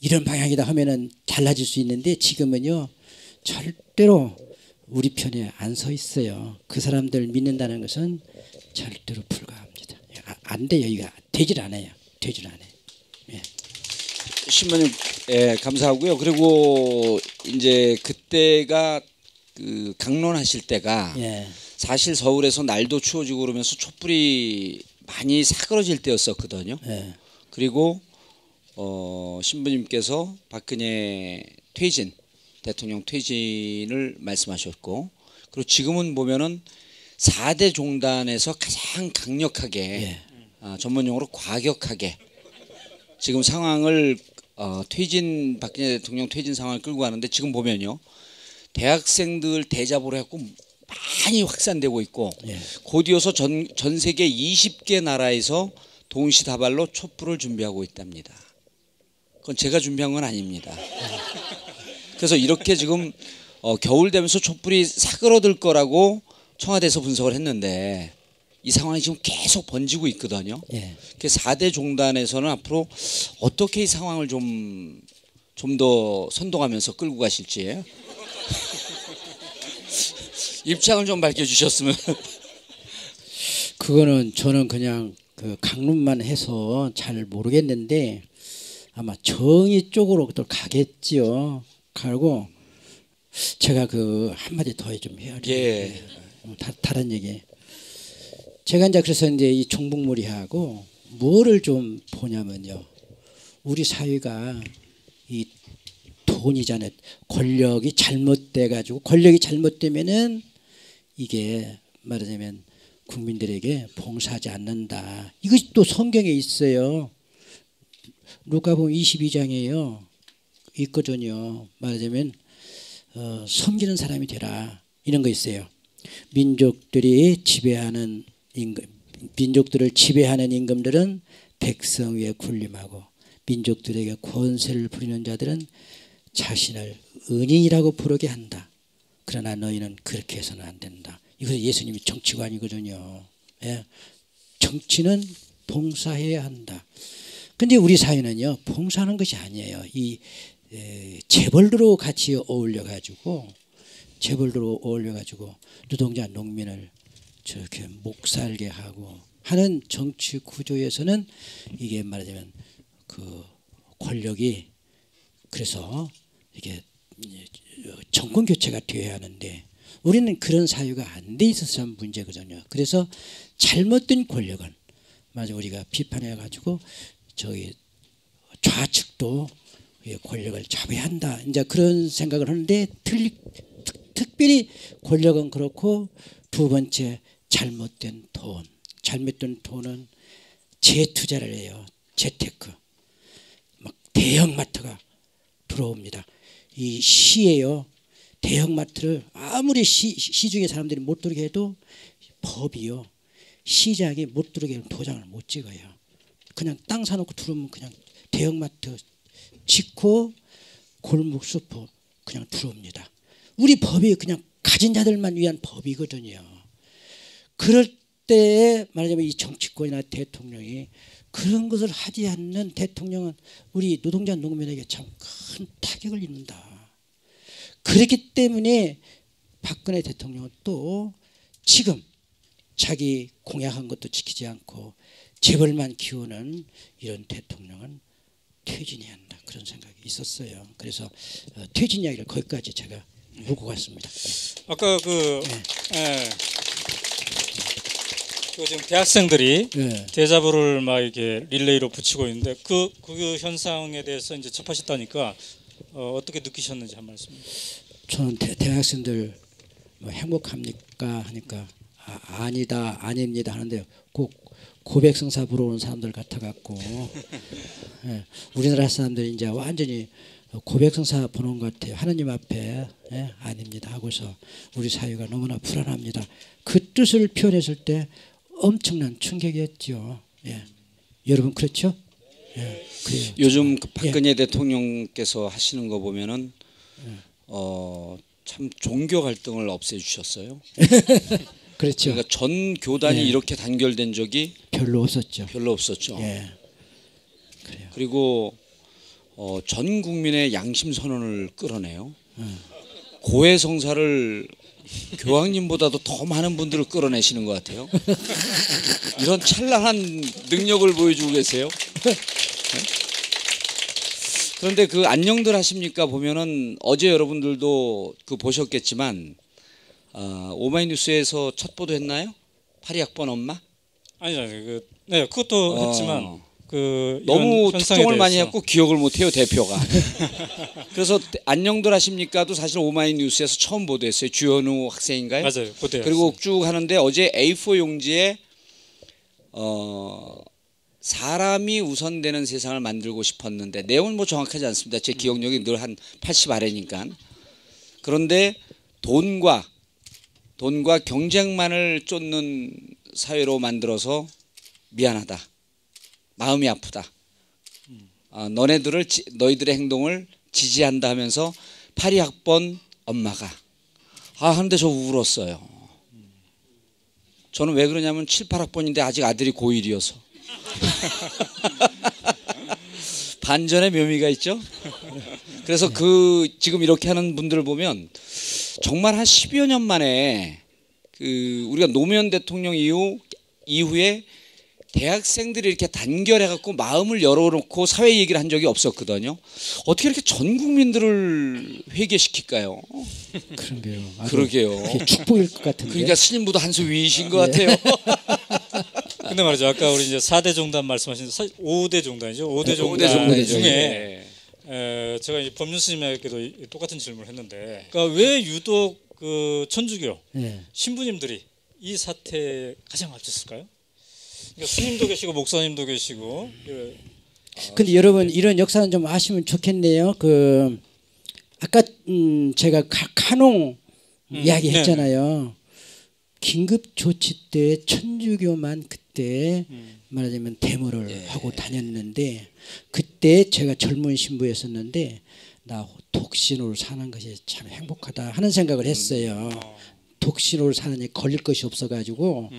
이런 방향이다 하면은 달라질 수 있는데 지금은요 절대로 우리 편에 안 서 있어요. 그 사람들 믿는다는 것은 절대로 불가합니다. 안 돼요. 이거 되질 않아요. 되질 않아요. 예. 신부님, 예, 감사하고요. 그리고 이제 그때가 그 강론하실 때가 예. 사실 서울에서 날도 추워지고 그러면서 촛불이 많이 사그러질 때였었거든요. 예. 그리고 신부님께서 박근혜 퇴진, 대통령 퇴진을 말씀하셨고, 그리고 지금은 보면은 4대 종단에서 가장 강력하게 전문용어로 과격하게 지금 상황을 퇴진, 박근혜 대통령 퇴진 상황을 끌고 가는데 지금 보면요 대학생들 대잡으로 해갖고 많이 확산되고 있고 곧 이어서 전 세계 20개 나라에서 동시다발로 촛불을 준비하고 있답니다. 그건 제가 준비한 건 아닙니다. 그래서 이렇게 지금 겨울 되면서 촛불이 사그러들 거라고 청와대에서 분석을 했는데 이 상황이 지금 계속 번지고 있거든요. 예. 4대 종단에서는 앞으로 어떻게 이 상황을 좀 더 선동하면서 끌고 가실지 입장을 좀 밝혀주셨으면. 그거는 저는 그냥 그 강론만 해서 잘 모르겠는데 아마 정의 쪽으로 또 가겠지요. 가고 제가 그 한마디 더 좀 해야 돼요. 예. 다른 얘기. 제가 이제 그래서 이제 이 종북무리하고 뭐를 좀 보냐면요. 우리 사회가 이 돈이잖아요. 권력이 잘못돼 가지고 권력이 잘못되면은 이게 말하자면 국민들에게 봉사하지 않는다. 이것이 또 성경에 있어요. 루카복음 22장이에요. 있거든요. 말하자면 섬기는 사람이 되라. 이런 거 있어요. 민족들을 지배하는 임금들은 백성 위에 군림하고 민족들에게 권세를 부리는 자들은 자신을 은인이라고 부르게 한다. 그러나 너희는 그렇게 해서는 안 된다. 이거 예수님이 정치관이거든요. 예. 정치는 봉사해야 한다. 근데 우리 사회는요 봉사하는 것이 아니에요. 이 재벌들로 같이 어울려 가지고 노동자 농민을 저렇게 목 살게 하고 하는 정치 구조에서는 이게 말하자면 그 권력이 그래서 이게 정권 교체가 되어야 하는데 우리는 그런 사유가 안 돼 있어서 문제거든요. 그래서 잘못된 권력은 맞아 우리가 비판해 가지고 저기 좌측도 권력을 잡아야 한다. 이제 그런 생각을 하는데 특별히 권력은 그렇고 두 번째 잘못된 돈은 재투자를 해요. 재테크. 막 대형마트가 들어옵니다. 이 시에요. 대형마트를 아무리 시중에 사람들이 못 들어오게 해도 법이요. 시장에 못 들어오게 하면 도장을 못 찍어요. 그냥 땅 사놓고 들어오면 그냥 대형마트 짓고 골목 슈퍼 그냥 들어옵니다. 우리 법이 그냥 가진 자들만 위한 법이거든요. 그럴 때에 말하자면 이 정치권이나 대통령이 그런 것을 하지 않는 대통령은 우리 노동자 농민에게 참 큰 타격을 입는다. 그렇기 때문에 박근혜 대통령은 또 지금 자기 공약한 것도 지키지 않고 재벌만 키우는 이런 대통령은 퇴진해야 한다. 그런 생각이 있었어요. 그래서 퇴진 이야기를 거기까지 제가 묻고 갔습니다. 아까 그 지금 대학생들이 대자보를 막 이렇게 릴레이로 붙이고 있는데 그 현상에 대해서 이제 접하셨다니까 어떻게 느끼셨는지 한 말씀. 저는 대학생들 뭐 행복합니까 하니까 아니다 아닙니다 하는데 꼭 고백성사 보러 온 사람들 같아갖고 예, 우리나라 사람들이 이제 완전히 고백성사 보는 것 같아요. 하느님 앞에 예, 아닙니다 하고서 우리 사회가 너무나 불안합니다. 그 뜻을 표현했을 때 엄청난 충격이었죠. 예. 여러분 그렇죠? 예, 그래요. 요즘 그 박근혜 대통령께서 하시는 거 보면은 참 종교 갈등을 없애주셨어요. 그렇죠. 그러니까 전 교단이 이렇게 단결된 적이 별로 없었죠. 별로 없었죠. 예. 그래요. 그리고 전 국민의 양심 선언을 끌어내요. 고해성사를 교황님보다도 더 많은 분들을 끌어내시는 것 같아요. 이런 찬란한 능력을 보여주고 계세요. 그런데 그 안녕들 하십니까 보면은 어제 여러분들도 그 보셨겠지만 오마이뉴스에서 첫 보도했나요? 파리학번 엄마? 아니요, 네, 그것도 했지만 그 너무 이런 현상에 특종을 많이 대해서 했고 기억을 못해요 대표가. 그래서 안녕들 하십니까도 사실 오마이뉴스에서 처음 보도했어요. 주현우 학생인가요? 맞아요, 보도했어요. 그리고 쭉 하는데 어제 A4 용지에 사람이 우선되는 세상을 만들고 싶었는데 내용은 뭐 정확하지 않습니다. 제 기억력이 늘 한 80 아래니까. 그런데 돈과 경쟁만을 쫓는 사회로 만들어서 미안하다. 마음이 아프다. 너희들의 행동을 지지한다 하면서 파리학번 엄마가 하는데 저 울었어요. 저는 왜 그러냐면 7, 8학번인데 아직 아들이 고1이어서 반전의 묘미가 있죠. 그래서 그 지금 이렇게 하는 분들을 보면 정말 한 10여 년 만에 그 우리가 노무현 대통령 이후에 대학생들이 이렇게 단결해갖고 마음을 열어놓고 사회 얘기를 한 적이 없었거든요. 어떻게 이렇게 전 국민들을 회개시킬까요? 그러게요. 그러게요. 축복일 것 같은데. 그러니까 스님보다 한 수 위이신 것 같아요. 근데 말이죠. 아까 우리 이제 4대 종단 말씀하신 5대 종단이죠. 5대 종단 종단이죠. 중에 제가 이제 법륜 스님에게도 똑같은 질문을 했는데, 그러니까 왜 유독 그 천주교 신부님들이 이 사태에 가장 앞섰을까요? 그러니까 스님도 계시고 목사님도 계시고. 근데 여러분 이런 역사는 좀 아시면 좋겠네요. 그 아까 제가 카농 이야기했잖아요. 긴급 조치 때 천주교만 그때 말하자면 데모를 하고 다녔는데 그때 제가 젊은 신부였었는데 나 독신으로 사는 것이 참 행복하다 하는 생각을 했어요. 독신으로 사느니 걸릴 것이 없어가지고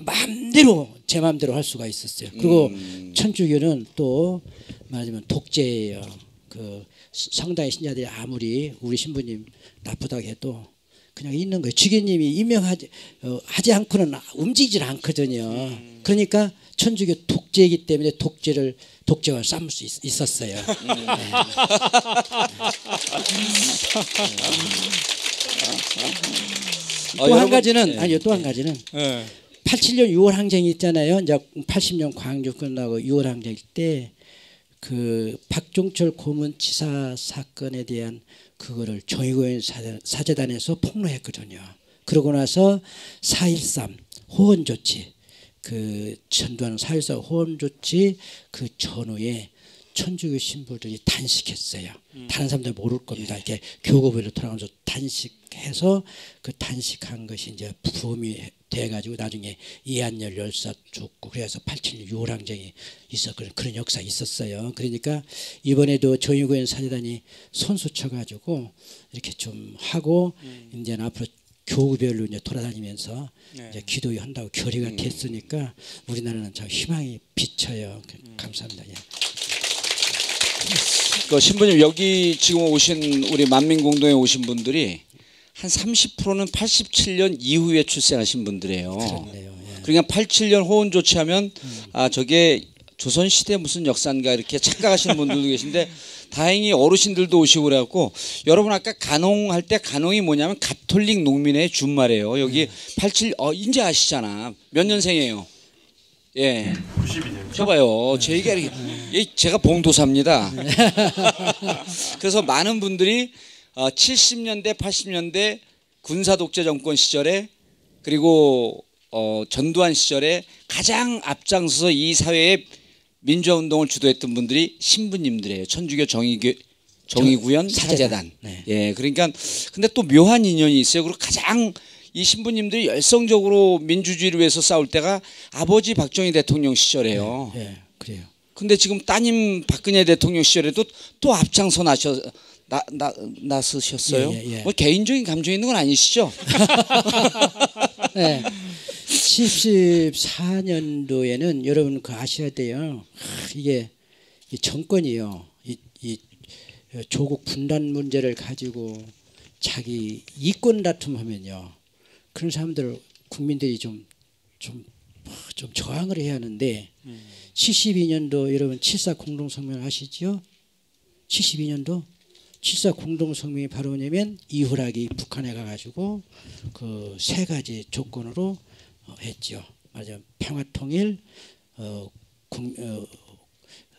마음대로 제 마음대로 할 수가 있었어요. 그리고 천주교는 또 말하자면 독재예요. 그 성당의 신자들이 아무리 우리 신부님 나쁘다고 해도 그냥 있는 거예요. 주교님이 임명하지 하지 않고는 움직이질 않거든요. 그러니까 천주교 독재이기 때문에 독재와 싸울 수 있었어요. 또 한 가지는 아니요. 또 한 가지는 87년 6월 항쟁이 있잖아요. 이제 80년 광주 끝나고 6월 항쟁일 때 그 박종철 고문치사 사건에 대한 그거를 정의구현 사재단에서 폭로했거든요. 그러고 나서 4.13 호원 조치 그 전두환 4.13 호원 조치 그 전후에 천주교 신부들이 단식했어요. 다른 사람들 모를 겁니다. 이렇게 교구별로 돌아가면서 단식해서 그 단식한 것이 이제 부음이 돼가지고 나중에 이한열 열사 죽고 그래서 87년 6월 항쟁이 있었거든요. 그런 역사 있었어요. 그러니까 이번에도 정의구현 사재단이 손수 쳐가지고 이렇게 좀 하고 이제는 앞으로 교구별로 이제 돌아다니면서 이제 기도회 한다고 결의가 됐으니까 우리나라는 참 희망이 비쳐요. 감사합니다. 예. 그 신부님 여기 지금 오신 우리 만민공동에 오신 분들이 한 30%는 87년 이후에 출생하신 분들이에요. 그렇네요. 예. 그러니까 87년 호원 조치하면 저게 조선시대 무슨 역사인가 이렇게 착각하시는 분들도 계신데 다행히 어르신들도 오시고 그래갖고 여러분 아까 간홍할 때 간홍이 뭐냐면 가톨릭 농민의 준말이에요. 여기 87 이제 아시잖아. 몇 년생이에요? 예. 92년. 저봐요. 제 얘기가 제가 봉도사입니다. 그래서 많은 분들이 70년대 80년대 군사 독재 정권 시절에 그리고 전두환 시절에 가장 앞장서서 이 사회의 민주화 운동을 주도했던 분들이 신부님들이에요. 천주교 정의구현 사제단. 네. 예, 그러니까 근데 또 묘한 인연이 있어요. 그리고 가장 이 신부님들이 열성적으로 민주주의를 위해서 싸울 때가 아버지 박정희 대통령 시절이에요. 예, 그래요. 근데 지금 따님 박근혜 대통령 시절에도 또 앞장서 나서셨어요. 예. 뭐 개인적인 감정이 있는 건 아니시죠? 네. 74년도에는 여러분 그 아셔야 돼요. 이게 이 정권이요. 이 조국 분단 문제를 가지고 자기 이권 다툼하면요. 그런 사람들 국민들이 좀 저항을 해야 하는데 72년도 여러분 7.4 공동성명 아시죠? 72년도 7.4 공동성명이 바로 뭐냐면 이후락이 북한에 가가지고 그 세 가지 조건으로 했죠. 맞아요. 평화통일,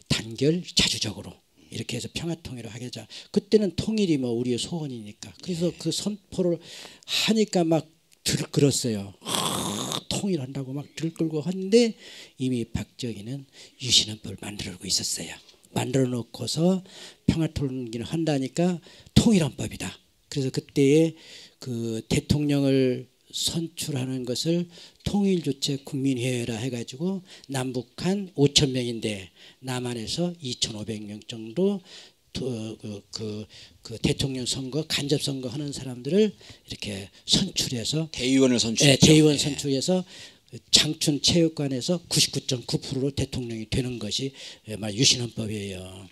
단결, 자주적으로 이렇게 해서 평화통일을 하겠자. 그때는 통일이 뭐 우리의 소원이니까. 그래서 그 선포를 하니까 막 들끓었어요. 통일한다고 막 들끓고 하는데 이미 박정희는 유신헌법을 만들어놓고 있었어요. 만들어 놓고서 평화통일을 한다니까 통일헌법이다. 그래서 그때에 그 대통령을 선출하는 것을 통일주체 국민회의라 해가지고 남북한 5,000명인데 남한에서 2,500명 정도 그 대통령 선거 간접 선거 하는 사람들을 이렇게 선출해서 대의원을 선출했죠. 대의원 선출해서 장춘 체육관에서 99.9%로 대통령이 되는 것이 유신헌법이에요.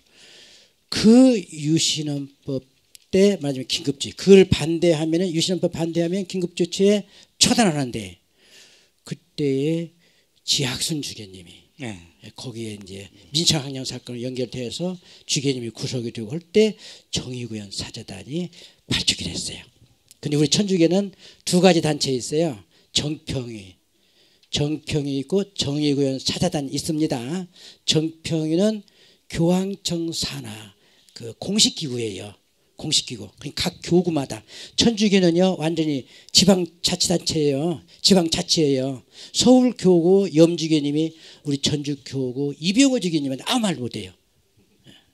그 유신헌법 때 말하자면 긴급조치 그걸 반대하면은 유신헌법 반대하면 긴급조치에 처단하는데 그때에 지학순 주교님이 거기에 이제 민창학령 사건을 연결돼서 주교님이 구속이 되고 할 때 정의구현 사제단이 발족이 됐어요. 근데 우리 천주교는 두 가지 단체 있어요. 정평이 있고 정의구현 사제단이 있습니다. 정평이는 교황청 산하 그 공식기구예요. 공식기구. 각 교구마다 천주교는요 완전히 지방자치단체예요. 지방자치예요. 서울교구 염주교님이 우리 전주교구 이병호 주교님은 아무 말 못해요.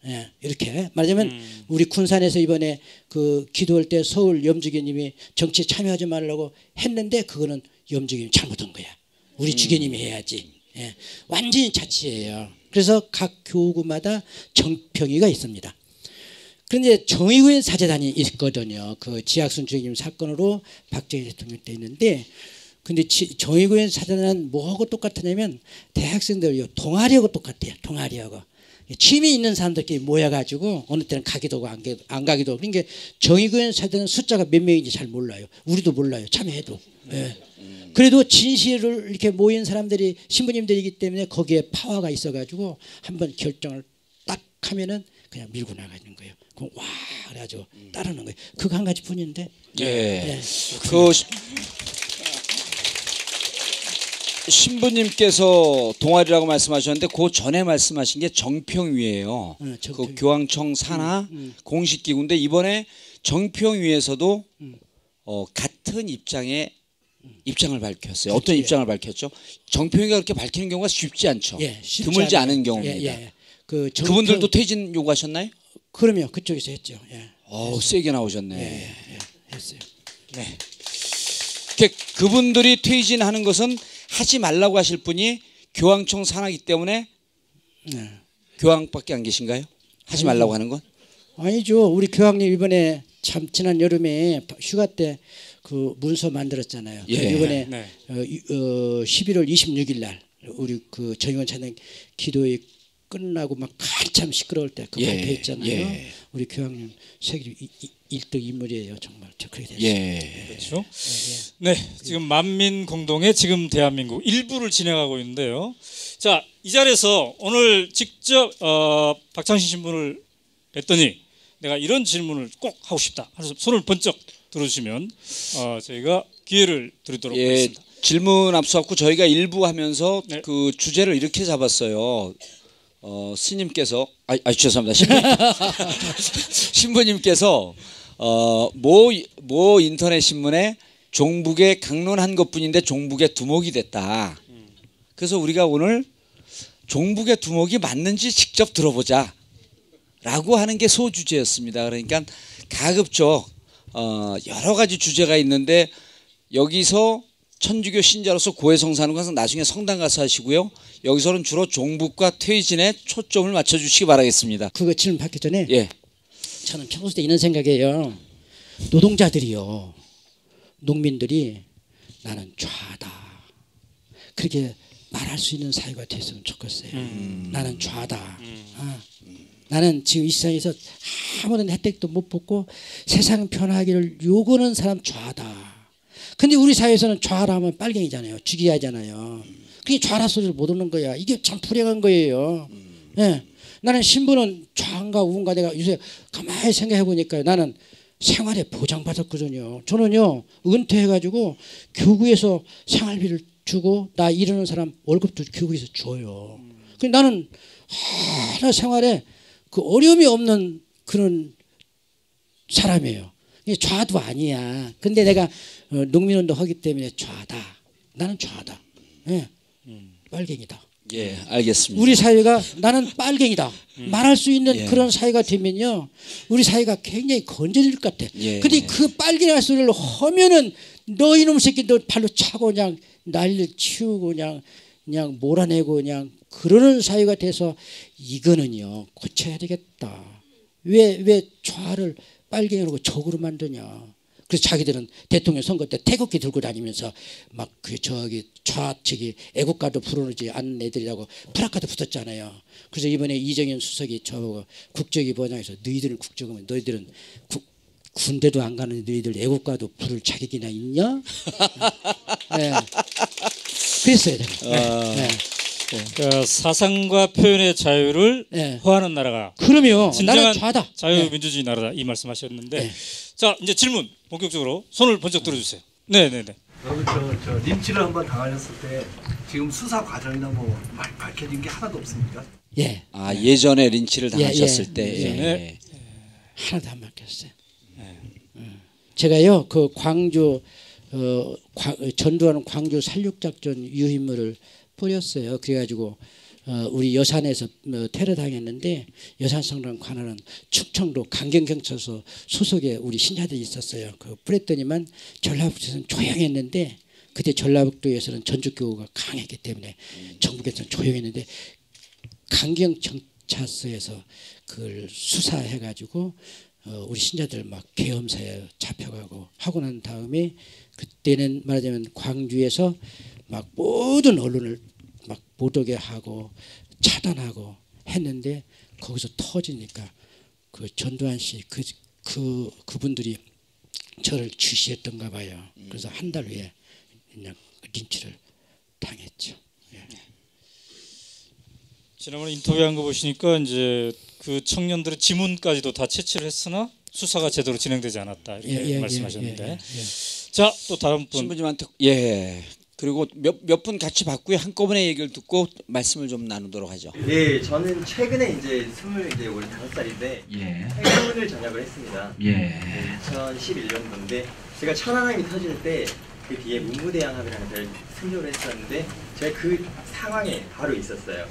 예, 이렇게 말하자면 우리 군산에서 이번에 그 기도할 때 서울 염주교님이 정치에 참여하지 말라고 했는데 그거는 염주교님이 잘못한 거야. 우리 주교님이 해야지. 예, 완전히 자치예요. 그래서 각 교구마다 정평이가 있습니다. 그런데 정의구현 사제단이 있거든요. 그 지학순 주교님 사건으로 박정희 대통령 때 있는데, 근데 정의구현 사제단은 뭐하고 똑같으냐면 대학생들 동아리하고 똑같아요. 동아리하고 취미 있는 사람들끼리 모여가지고 어느 때는 가기도 하고 안 가기도 하고. 그러니까 정의구현 사제단은 숫자가 몇 명인지 잘 몰라요. 우리도 몰라요. 참여해도. 예. 그래도 진실을 이렇게 모인 사람들이 신부님들이기 때문에 거기에 파워가 있어가지고 한번 결정을 딱 하면은 그냥 밀고 나가는 거예요. 그럼 와 그래가지고 따르는 거예요. 그거 한 가지뿐인데. 예. 예. 그 신부님께서 동아리라고 말씀하셨는데 그 전에 말씀하신 게 정평위예요. 그 교황청 산하 공식기구인데 이번에 정평위에서도 같은 입장을 밝혔어요. 어떤 입장을 밝혔죠? 정평위가 그렇게 밝히는 경우가 쉽지 않죠. 예, 드물지 않은 경우입니다. 그분들도 퇴진 요구하셨나요? 그러면 그쪽에서 했죠. 예. 세게 나오셨네. 예, 했어요. 네. 그분들이 퇴진하는 것은 하지 말라고 하실 분이 교황청 산하이기 때문에 교황밖에 안 계신가요? 하지 말라고 하는 건? 아니죠. 우리 교황님 이번에 참 지난 여름에 휴가 때 그 문서 만들었잖아요. 예. 이번에 11월 26일 날 우리 그 정의원 찬양 기도회 끝나고 막 한참 시끄러울 때 그 발표했잖아요. 예. 우리 교황님 세계 1등 인물이에요. 정말 저 그렇게 됐어요. 예. 그렇죠. 네, 지금 만민공동의 지금 대한민국 일부를 진행하고 있는데요. 자, 이 자리에서 오늘 직접 박창신 신부를 뵀더니 내가 이런 질문을 꼭 하고 싶다. 그래서 손을 번쩍 들어주시면 저희가 기회를 드리도록 하겠습니다. 질문 앞서갖고 저희가 일부 하면서 그 주제를 이렇게 잡았어요. 스님께서 죄송합니다. 신부님께서 모 인터넷 신문에 종북에 강론한 것뿐인데 종북의 두목이 됐다. 그래서 우리가 오늘 종북의 두목이 맞는지 직접 들어보자 라고 하는 게 소주제였습니다. 그러니까 가급적 여러 가지 주제가 있는데 여기서 천주교 신자로서 고해성사하는 것은 나중에 성당 가서 하시고요. 여기서는 주로 종북과 퇴진에 초점을 맞춰주시기 바라겠습니다. 그거 질문 받기 전에 예. 저는 평소 때 이런 생각이에요. 노동자들이요, 농민들이 나는 좌다 그렇게 말할 수 있는 사회가 됐으면 좋겠어요. 나는 좌다. 나는 지금 이 세상에서 아무런 혜택도 못 받고 세상 변화하기를 요구하는 사람 좌다. 근데 우리 사회에서는 좌라 하면 빨갱이잖아요. 죽여야 하잖아요. 그게 좌라 소리를 못 듣는 거야. 이게 참 불행한 거예요. 예. 나는 신분은 좌인가 우인가 내가 요새 가만히 생각해 보니까 나는 생활에 보장받았거든요. 저는요 은퇴해가지고 교구에서 생활비를 주고 나 이러는 사람 월급도 교구에서 줘요. 근데 나는 하나 생활에 그 어려움이 없는 그런 사람이에요. 좌도 아니야. 근데 내가 농민운동 하기 때문에 좌다. 나는 좌다. 예. 빨갱이다. 예, 알겠습니다. 우리 사회가 나는 빨갱이다 말할 수 있는 그런 사회가 되면요 우리 사회가 굉장히 건전해질 것 같아. 근데 그 빨갱이 소리를 하면은 너 이놈 새끼 너 발로 차고 그냥 난리를 치우고 그냥 몰아내고 그냥 그러는 사회가 돼서 이거는요 고쳐야 되겠다. 왜 좌를 빨갱이라고 적으로 만드냐. 그래서 자기들은 대통령 선거 때 태극기 들고 다니면서 막 그 저기 좌측이 애국가도 부르지 않는 애들이라고 프라카드 붙었잖아요. 그래서 이번에 이정현 수석이 저보고 국적이 번영해서 너희들은 국적이면 너희들은 군대도 안 가는 너희들 애국가도 부를 자격이나 있냐? 네. 그랬어요. 네. 그러니까 사상과 표현의 자유를 허하는 나라가 그러면 진정한 나는 좌다. 자유민주주의 나라다 이 말씀하셨는데 자 이제 질문 본격적으로 손을 번쩍 들어주세요. 네네네. 여러분 저 린치를 한번 당하셨을 때 지금 수사 과정이나 뭐 밝혀진 게 하나도 없습니까? 예. 아 예전에 린치를 당하셨을 때 하나도 안 밝혔어요. 제가요 그 광주 전두환 광주 살육작전 유인물을 뿌렸어요. 그래가지고 우리 여산에서 테러 당했는데 여산성당 관할은 충청도 강경경찰서 소속의 우리 신자들이 있었어요. 그 뿌렸더니만 전라북도에서는 조용했는데 그때 전라북도에서는 전주교가 강했기 때문에 전국에서는 조용했는데 강경경찰서에서 그걸 수사해가지고 우리 신자들 막 계엄사에 잡혀가고 하고 난 다음에 그때는 말하자면 광주에서 막 모든 언론을 막 못 오게 하고 차단하고 했는데 거기서 터지니까 그 전두환 씨 그분들이 저를 주시했던가 봐요. 그래서 한 달 후에 그냥 린치를 당했죠. 예. 지난번에 인터뷰한 거 보시니까 이제 그 청년들의 지문까지도 다 채취를 했으나 수사가 제대로 진행되지 않았다 이렇게 말씀하셨는데 자 또 다른 분 신부님한테 그리고 몇 분 같이 받고요 한꺼번에 얘기를 듣고 말씀을 좀 나누도록 하죠. 예, 저는 최근에 이제 25살인데 행군을 전역을 했습니다. 2011년도인데 제가 천안함이 터질 때 그 뒤에 문무대항함이라는 걸 승조를 했었는데 제가 그 상황에 바로 있었어요.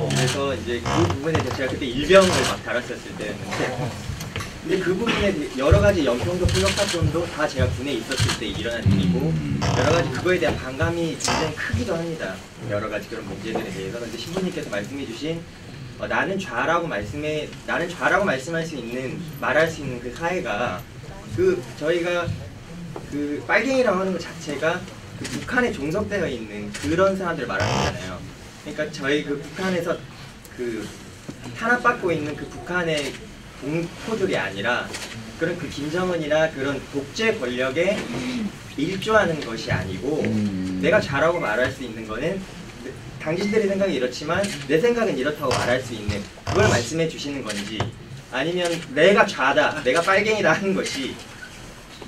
그래서 이제 그 부분에 대해서 제가 그때 일병을 막 달았었을 때였는데 근데 그 부분에 여러 가지 연평도 폭력 사건도 다 제가 군에 있었을 때 일어난 일이고 여러 가지 그거에 대한 반감이 굉장히 크기도 합니다. 여러 가지 그런 문제들에 대해서. 근데 신부님께서 말씀해주신 나는 좌라고 말씀할 수 있는 말할 수 있는 그 사회가 저희가 그 빨갱이라고 하는 것 자체가 그 북한에 종속되어 있는 그런 사람들 말하는 거잖아요. 그러니까 저희 그 북한에서 그 탄압받고 있는 그 북한의 동포들이 아니라 그런 그 김정은이나 그런 독재 권력에 일조하는 것이 아니고 내가 좌라고 말할 수 있는 거는 당신들의 생각이 이렇지만 내 생각은 이렇다고 말할 수 있는 그걸 말씀해 주시는 건지 아니면 내가 좌다, 내가 빨갱이다 하는 것이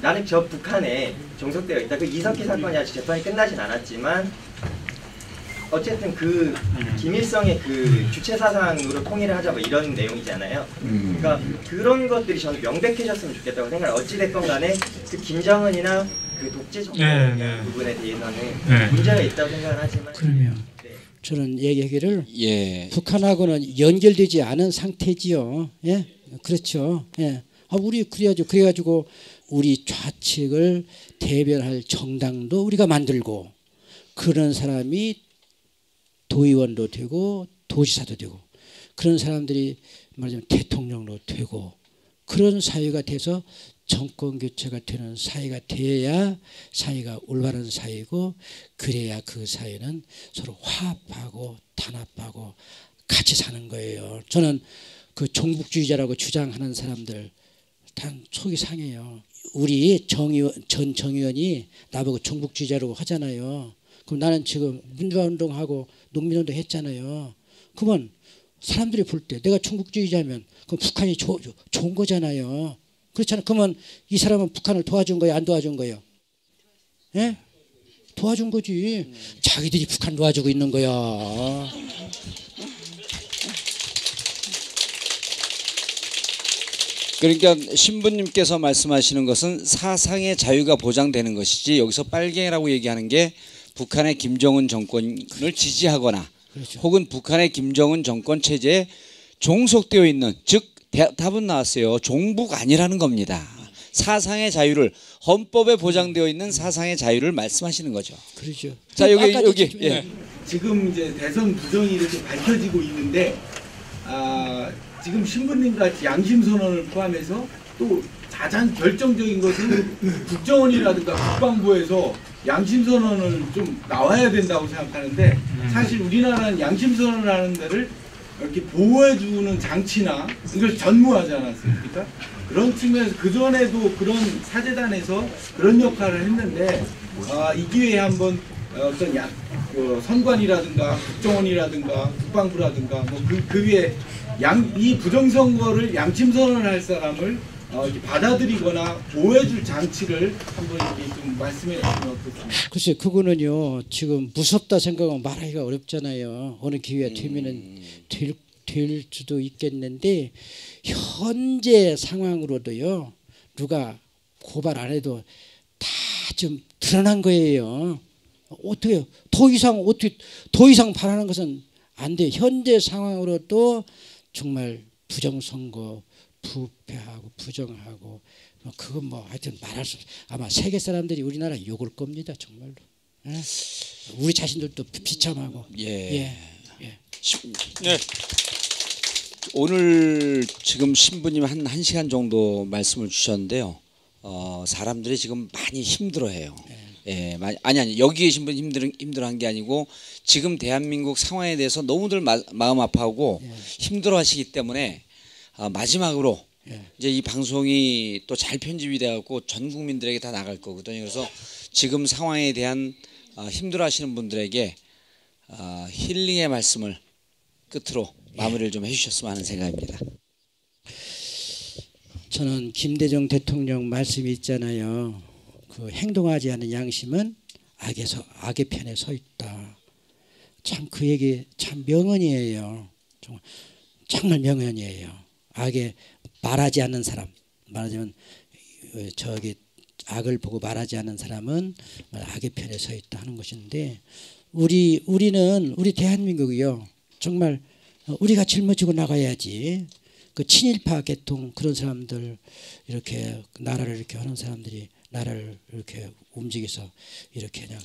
나는 저 북한에 종속되어 있다. 그 이석기 사건이 아직 재판이 끝나진 않았지만 어쨌든 그 김일성의 그 주체 사상으로 통일을 하자 뭐 이런 내용이잖아요. 그러니까 그런 것들이 저는 명백해졌으면 좋겠다고 생각해요. 어찌 됐건 간에 그 김정은이나 그 독재 정권 부분에 대해서는 문제가 있다고 생각을 하지만 그러면 저는 얘기하기를 북한하고는 연결되지 않은 상태지요. 예, 그렇죠. 예, 우리 그래가지고 우리 좌측을 대변할 정당도 우리가 만들고 그런 사람이 도의원도 되고 도지사도 되고 그런 사람들이 말하자면 대통령도 되고 그런 사회가 돼서 정권 교체가 되는 사회가 돼야 사회가 올바른 사회고 그래야 그 사회는 서로 화합하고 단합하고 같이 사는 거예요. 저는 그 종북주의자라고 주장하는 사람들 단 속이 상해요. 우리 전 정의원이 나보고 종북주의자라고 하잖아요. 그럼 나는 지금 민주화운동하고 농민운동 했잖아요. 그러면 사람들이 볼 때 내가 종북주의자면 그럼 북한이 좋은 거잖아요. 그렇잖아요. 그러면 이 사람은 북한을 도와준 거예요? 안 도와준 거예요? 예? 도와준 거지. 자기들이 북한 도와주고 있는 거야. 그러니까 신부님께서 말씀하시는 것은 사상의 자유가 보장되는 것이지 여기서 빨갱이라고 얘기하는 게 북한의 김정은 정권을 지지하거나 그렇죠. 혹은 북한의 김정은 정권 체제에 종속되어 있는 즉 답은 나왔어요. 종북 아니라는 겁니다. 사상의 자유를 헌법에 보장되어 있는 사상의 자유를 말씀하시는 거죠. 그렇죠. 자 여기 지금 이제 대선 부정이 이렇게 밝혀지고 있는데 지금 신부님 같이 양심 선언을 포함해서 또 가장 결정적인 것은 국정원이라든가 국방부에서 양심 선언을 좀 나와야 된다고 생각하는데 사실 우리나라는 양심 선언하는 데를 이렇게 보호해주는 장치나 이걸 전무하지 않았습니까? 그런 측면에서 그전에도 그런 사재단에서 그런 역할을 했는데 이 기회에 한번 어떤 선관이라든가 국정원이라든가 국방부라든가 뭐 그 위에 이 부정선거를 양심선언을 할 사람을 이렇게 받아들이거나 보호해줄 장치를 한번 이렇게 좀 말씀해 주시면 어떻습니까? 글쎄 그거는요 지금 무섭다 생각하면 말하기가 어렵잖아요. 어느 기회가 되면은 될 수도 있겠는데 현재 상황으로도요 누가 고발 안 해도 다 좀 드러난 거예요. 어떻게 더 이상 바라는 것은 안 돼. 현재 상황으로도 정말 부정선거 부패하고 부정하고 그건 뭐 하여튼 말할 수 없어. 아마 세계 사람들이 우리나라 욕을 겁니다 정말로. 예? 우리 자신들도 비참하고. 예. 오늘 지금 신부님 한 1시간 정도 말씀을 주셨는데요. 사람들이 지금 많이 힘들어해요. 아니 여기 계신 분 힘들어한 게 아니고 지금 대한민국 상황에 대해서 너무들 마음 아파하고 힘들어하시기 때문에 마지막으로 이제 이 방송이 또 잘 편집이 돼갖고 전 국민들에게 다 나갈 거거든요. 그래서 지금 상황에 대한 힘들어하시는 분들에게 힐링의 말씀을 끝으로 마무리를 좀 해주셨으면 하는 생각입니다. 저는 김대중 대통령 말씀이 있잖아요. 그 행동하지 않는 양심은 악의 편에 서 있다. 참 그 얘기 참 명언이에요. 정말 명언이에요. 말하지 않는 사람, 말하자면 저기 악을 보고 말하지 않는 사람은 악의 편에 서 있다 하는 것인데 우리 대한민국이요 정말 우리가 짊어지고 나가야지. 그 친일파 계통 그런 사람들 이렇게 나라를 이렇게 하는 사람들이 나라를 이렇게 움직여서 이렇게 그냥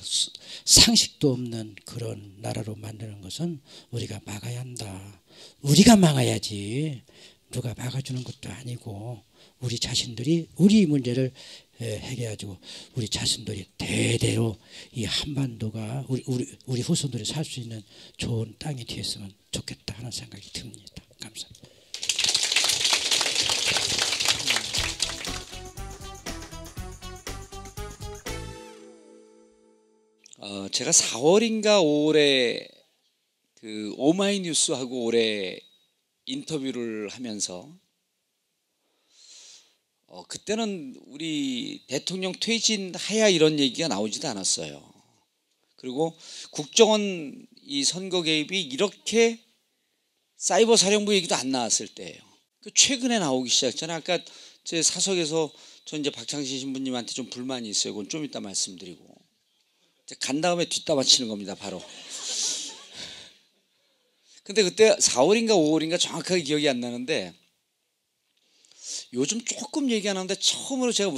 상식도 없는 그런 나라로 만드는 것은 우리가 막아야 한다. 우리가 막아야지 누가 막아주는 것도 아니고 우리 자신들이 우리 문제를 해결해가지고 우리 자신들이 대대로 이 한반도가 우리 후손들이 살 수 있는 좋은 땅이 되었으면 좋겠다 하는 생각이 듭니다. 감사합니다. 제가 4월인가 5월에 그 오마이뉴스하고 올해 인터뷰를 하면서 그때는 우리 대통령 퇴진하야 이런 얘기가 나오지도 않았어요. 그리고 국정원 이 선거 개입이 이렇게 사이버 사령부 얘기도 안 나왔을 때예요. 최근에 나오기 시작했잖아요. 아까 제 사석에서 저 이제 박창신 신부님한테 좀 불만이 있어요. 그건 좀 이따 말씀드리고 간 다음에 뒷담화 치는 겁니다. 바로. 근데 그때 4월인가 5월인가 정확하게 기억이 안 나는데 요즘 조금 얘기 안 하는데 처음으로 제가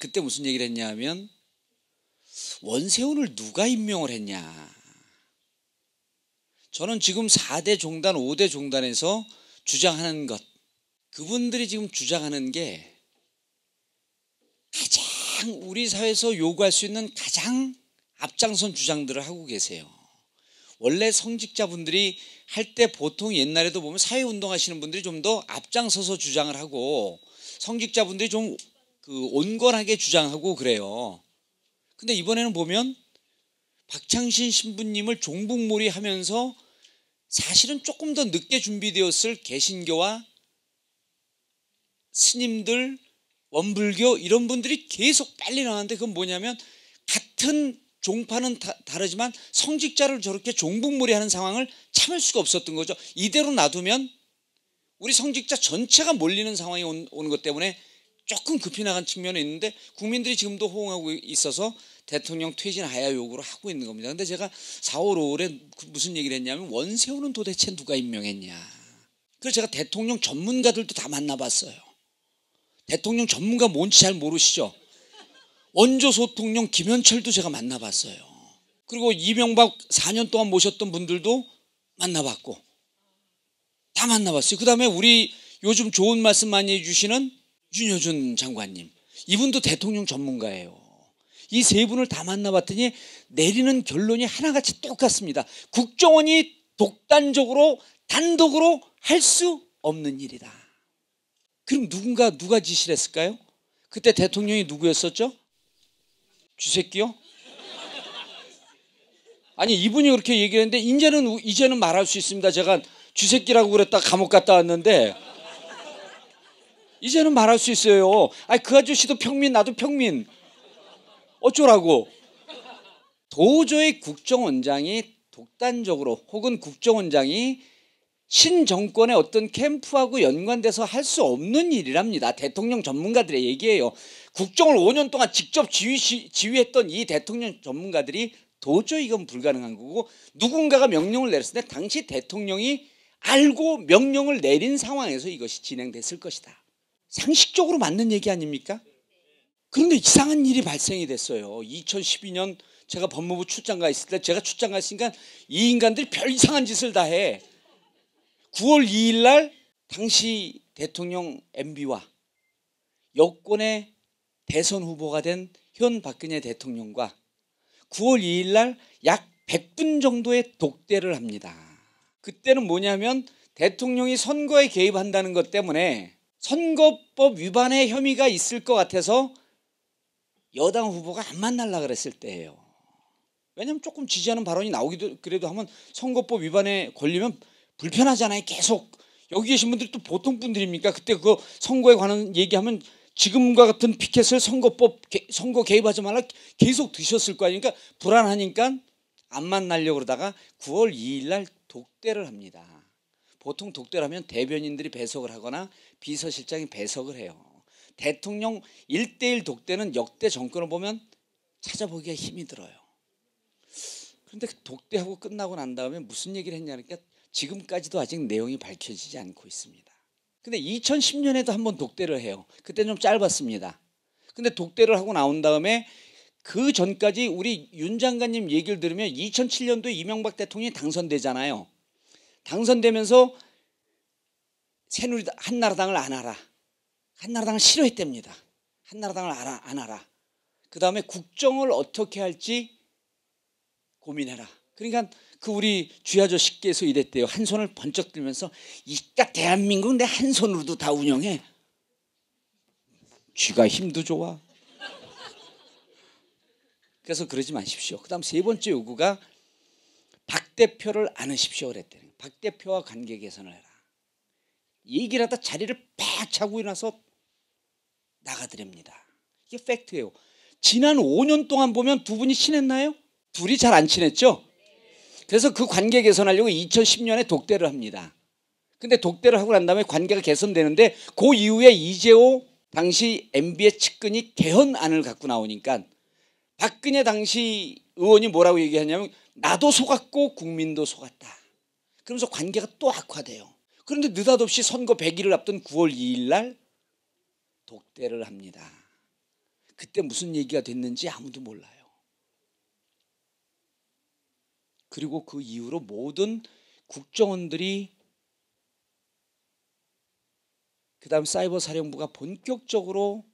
그때 무슨 얘기를 했냐 하면 원세훈을 누가 임명을 했냐. 저는 지금 4대 종단, 5대 종단에서 주장하는 것, 그분들이 지금 주장하는 게 가장 우리 사회에서 요구할 수 있는 가장 앞장선 주장들을 하고 계세요. 원래 성직자분들이 할 때 보통 옛날에도 보면 사회운동 하시는 분들이 좀 더 앞장서서 주장을 하고 성직자분들이 좀 온건하게 주장하고 그래요. 근데 이번에는 보면 박창신 신부님을 종북몰이 하면서 사실은 조금 더 늦게 준비되었을 개신교와 스님들, 원불교 이런 분들이 계속 빨리 나왔는데 그건 뭐냐면 같은 종파는 다르지만 성직자를 저렇게 종북몰이 하는 상황을 참을 수가 없었던 거죠. 이대로 놔두면 우리 성직자 전체가 몰리는 상황이 오는 것 때문에 조금 급히 나간 측면이 있는데 국민들이 지금도 호응하고 있어서 대통령 퇴진하야 요구를 하고 있는 겁니다. 근데 제가 4월 5월에 무슨 얘기를 했냐면 원세훈은 도대체 누가 임명했냐. 그래서 제가 대통령 전문가들도 다 만나봤어요. 대통령 전문가 뭔지 잘 모르시죠? 원조 소통령 김현철도 제가 만나봤어요. 그리고 이명박 4년 동안 모셨던 분들도 만나봤고 다 만나봤어요. 그 다음에 우리 요즘 좋은 말씀 많이 해주시는 윤여준 장관님, 이분도 대통령 전문가예요. 이 세 분을 다 만나봤더니 내리는 결론이 하나같이 똑같습니다. 국정원이 독단적으로 단독으로 할 수 없는 일이다. 그럼 누가 지시를 했을까요? 그때 대통령이 누구였었죠? 쥐새끼요? 아니 이분이 그렇게 얘기했는데 이제는 말할 수 있습니다. 제가 쥐새끼라고 그랬다 감옥 갔다 왔는데 이제는 말할 수 있어요. 아니 그 아저씨도 평민 나도 평민 어쩌라고. 도저히 국정원장이 독단적으로 혹은 국정원장이 신정권의 어떤 캠프하고 연관돼서 할 수 없는 일이랍니다. 대통령 전문가들의 얘기예요. 국정을 5년 동안 직접 지휘했던 이 대통령 전문가들이 도저히 이건 불가능한 거고 누군가가 명령을 내렸을 때 당시 대통령이 알고 명령을 내린 상황에서 이것이 진행됐을 것이다. 상식적으로 맞는 얘기 아닙니까? 그런데 이상한 일이 발생이 됐어요. 2012년 제가 법무부 출장 가 있을 때 제가 출장 가 있으니까 이 인간들이 별 이상한 짓을 다 해. 9월 2일 날 당시 대통령 MB와 여권의 대선 후보가 된 현 박근혜 대통령과 9월 2일 날 약 100분 정도의 독대를 합니다. 그때는 뭐냐면 대통령이 선거에 개입한다는 것 때문에 선거법 위반의 혐의가 있을 것 같아서 여당 후보가 안 만나려고 그랬을 때예요. 왜냐하면 조금 지지하는 발언이 나오기도 그래도 하면 선거법 위반에 걸리면 불편하잖아요. 계속 여기 계신 분들이 또 보통 분들입니까? 그때 그 선거에 관한 얘기하면 지금과 같은 피켓을 선거 개입하지 말라 계속 드셨을 거 아닙니까? 불안하니까 안 만나려고 그러다가 9월 2일 날 독대를 합니다. 보통 독대를 하면 대변인들이 배석을 하거나 비서실장이 배석을 해요. 대통령 1대1 독대는 역대 정권을 보면 찾아보기가 힘이 들어요. 그런데 독대하고 끝나고 난 다음에 무슨 얘기를 했냐니까 지금까지도 아직 내용이 밝혀지지 않고 있습니다. 근데 2010년에도 한번 독대를 해요. 그때 좀 짧았습니다. 근데 독대를 하고 나온 다음에 그 전까지 우리 윤 장관님 얘기를 들으면 2007년도에 이명박 대통령이 당선되잖아요. 당선되면서 새누리당 한나라당을 안 알아. 한나라당을 싫어했답니다. 한나라당을 안 알아. 그 다음에 국정을 어떻게 할지 고민해라. 그러니까 그 우리 쥐아저씨께서 이랬대요. 한 손을 번쩍 들면서 이깟 대한민국 내 한 손으로도 다 운영해. 쥐가 힘도 좋아. 그래서 그러지 마십시오. 그 다음 세 번째 요구가 박 대표를 안으십시오 그랬대요. 박 대표와 관계 개선을 해라. 얘기를 하다 자리를 팍 차고 일어나서 나가드립니다. 이게 팩트예요. 지난 5년 동안 보면 두 분이 친했나요? 둘이 잘 안 친했죠? 그래서 그 관계 개선하려고 2010년에 독대를 합니다. 근데 독대를 하고 난 다음에 관계가 개선되는데 그 이후에 이재호 당시 MB의 측근이 개헌안을 갖고 나오니까 박근혜 당시 의원이 뭐라고 얘기하냐면 나도 속았고 국민도 속았다. 그러면서 관계가 또 악화돼요. 그런데 느닷없이 선거 100일을 앞둔 9월 2일 날 독대를 합니다. 그때 무슨 얘기가 됐는지 아무도 몰라요. 그리고 그 이후로 모든 국정원들이 그다음 사이버 사령부가 본격적으로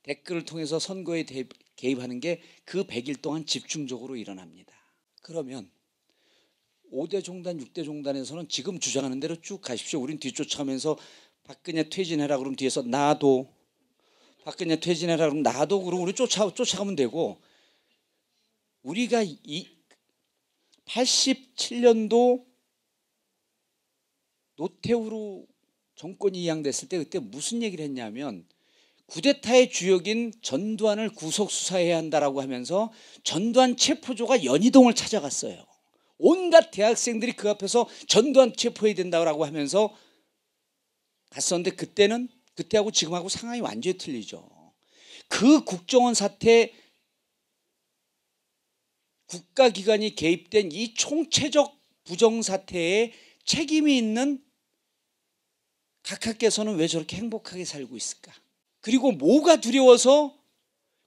댓글을 통해서 선거에 개입하는 게 그 100일 동안 집중적으로 일어납니다. 그러면 5대 종단, 6대 종단에서는 지금 주장하는 대로 쭉 가십시오. 우린 뒤쫓아가면서 박근혜 퇴진해라 그러면 뒤에서 나도, 박근혜 퇴진해라 그러면 나도, 그러고 우리 쫓아가면 되고, 우리가 87년도 노태우로 정권이 이양됐을 때 그때 무슨 얘기를 했냐면 쿠데타의 주역인 전두환을 구속 수사해야 한다라고 하면서 전두환 체포조가 연희동을 찾아갔어요. 온갖 대학생들이 그 앞에서 전두환 체포해야 된다고 하면서 갔었는데 그때하고 지금하고 상황이 완전히 틀리죠. 그 국정원 사태 국가기관이 개입된 이 총체적 부정사태에 책임이 있는 각하께서는 왜 저렇게 행복하게 살고 있을까? 그리고 뭐가 두려워서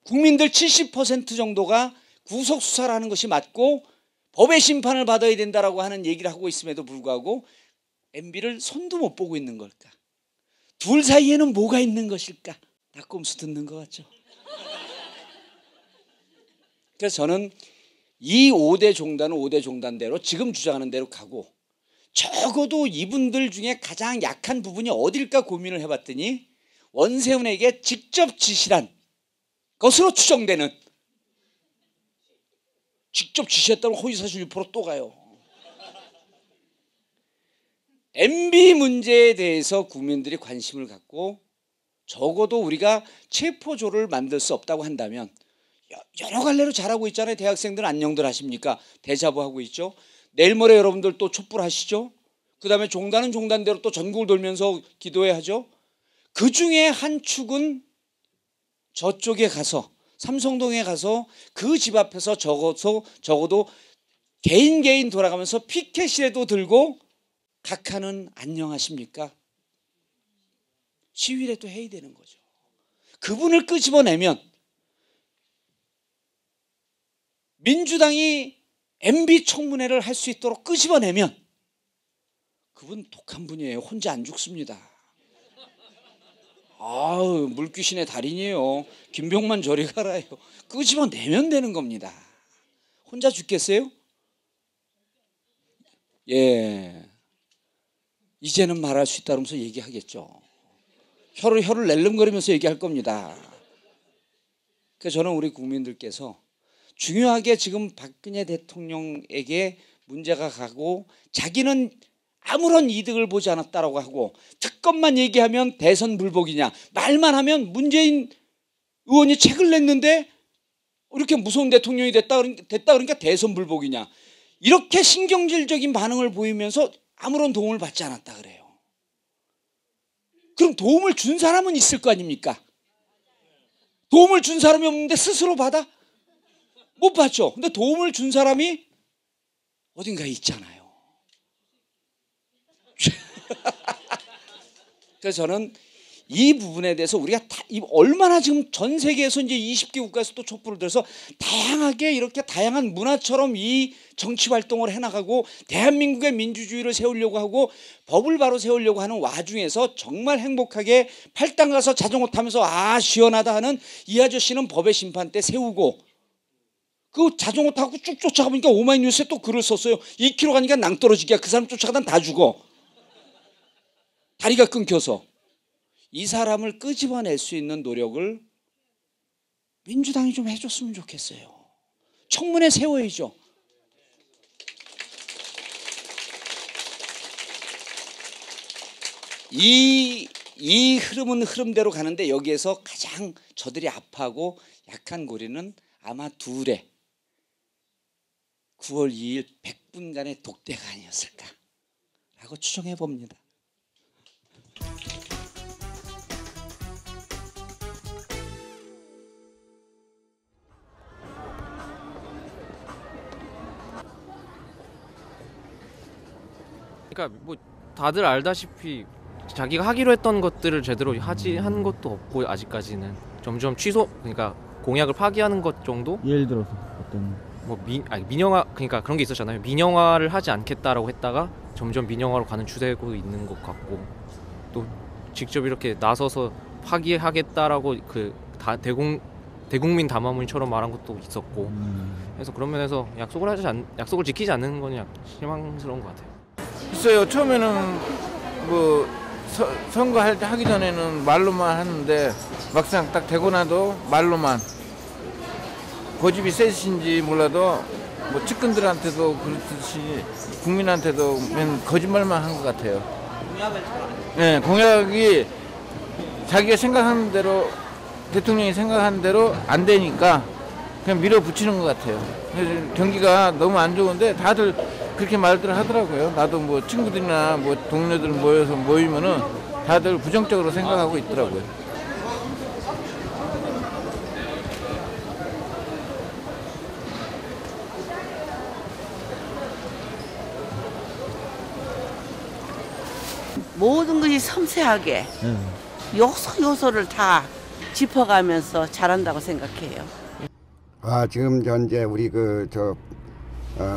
국민들 70% 정도가 구속수사를 하는 것이 맞고 법의 심판을 받아야 된다라고 하는 얘기를 하고 있음에도 불구하고 MB를 손도 못 보고 있는 걸까? 둘 사이에는 뭐가 있는 것일까? 닭꼼수 듣는 것 같죠? 그래서 저는 이 5대 종단은 5대 종단대로 지금 주장하는 대로 가고 적어도 이분들 중에 가장 약한 부분이 어딜까 고민을 해봤더니 원세훈에게 직접 지시한 것으로 추정되는, 직접 지시했다면 허위사실 유포로 또 가요. MB 문제에 대해서 국민들이 관심을 갖고 적어도 우리가 체포조를 만들 수 없다고 한다면 여러 갈래로 잘하고 있잖아요. 대학생들 안녕들 하십니까? 대자보하고 있죠. 내일 모레 여러분들 또 촛불 하시죠. 그 다음에 종단은 종단대로 또 전국을 돌면서 기도회 하죠. 그 중에 한 축은 저쪽에 가서 삼성동에 가서 그 집 앞에서 적어도 개인 돌아가면서 피켓이라도 들고 각하는 안녕하십니까? 시위라도 해야 되는 거죠. 그분을 끄집어내면 민주당이 MB 청문회를 할 수 있도록 끄집어내면 그분 독한 분이에요. 혼자 안 죽습니다. 아우, 물귀신의 달인이에요. 김병만 저리 가라요. 끄집어내면 되는 겁니다. 혼자 죽겠어요? 예, 이제는 말할 수 있다 그러면서 얘기하겠죠. 혀를 낼름거리면서 얘기할 겁니다. 그래서 저는 우리 국민들께서 중요하게 지금 박근혜 대통령에게 문제가 가고 자기는 아무런 이득을 보지 않았다라고 하고 특검만 얘기하면 대선 불복이냐, 말만 하면 문재인 의원이 책을 냈는데 이렇게 무서운 대통령이 됐다 그러니까 대선 불복이냐, 이렇게 신경질적인 반응을 보이면서 아무런 도움을 받지 않았다 그래요. 그럼 도움을 준 사람은 있을 거 아닙니까? 도움을 준 사람이 없는데 스스로 받아? 못 받죠. 근데 도움을 준 사람이 어딘가에 있잖아요. 그래서 저는 이 부분에 대해서 우리가 얼마나 지금 전 세계에서 이제 20개 국가에서 또 촛불을 들어서 다양하게 이렇게 다양한 문화처럼 이 정치 활동을 해나가고 대한민국의 민주주의를 세우려고 하고 법을 바로 세우려고 하는 와중에서 정말 행복하게 팔당 가서 자전거 타면서 아 시원하다 하는 이 아저씨는 법의 심판 때 세우고 그 자전거 타고 쭉 쫓아가보니까 오마이뉴스에 또 글을 썼어요. 2km 가니까 낭떠러지기야. 그 사람 쫓아가다 다 죽어. 다리가 끊겨서. 이 사람을 끄집어낼 수 있는 노력을 민주당이 좀 해줬으면 좋겠어요. 청문회 세워야죠. 이 흐름은 흐름대로 가는데 여기에서 가장 저들이 아파하고 약한 고리는 아마 둘의 9월 2일 100분간의 독대가 아니었을까라고 추정해 봅니다. 그러니까 뭐 다들 알다시피 자기가 하기로 했던 것들을 제대로 한 것도 없고 아직까지는 점점 그러니까 공약을 파기하는 것 정도? 예를 들어서 어떤 뭐 민영화 그러니까 그런 게 있었잖아요. 민영화를 하지 않겠다라고 했다가 점점 민영화로 가는 추세고 있는 것 같고 또 직접 이렇게 나서서 파기하겠다라고 대국민 담화문처럼 말한 것도 있었고 그래서 그런 면에서 약속을 지키지 않는 건 실망스러운 것 같아요. 글쎄요, 처음에는 뭐 선거하기 전에는 말로만 하는데 막상 딱 되고 나도 말로만 고집이 세신지 몰라도 뭐 측근들한테도 그렇듯이 국민한테도 맨 거짓말만 한 것 같아요. 네, 공약이 자기가 생각하는 대로 대통령이 생각하는 대로 안 되니까 그냥 밀어붙이는 것 같아요. 경기가 너무 안 좋은데 다들 그렇게 말들 하더라고요. 나도 뭐 친구들이나 뭐 동료들 모이면은 다들 부정적으로 생각하고 있더라고요. 모든 것이 섬세하게 요소요소를 다 짚어가면서 잘한다고 생각해요. 지금 현재 우리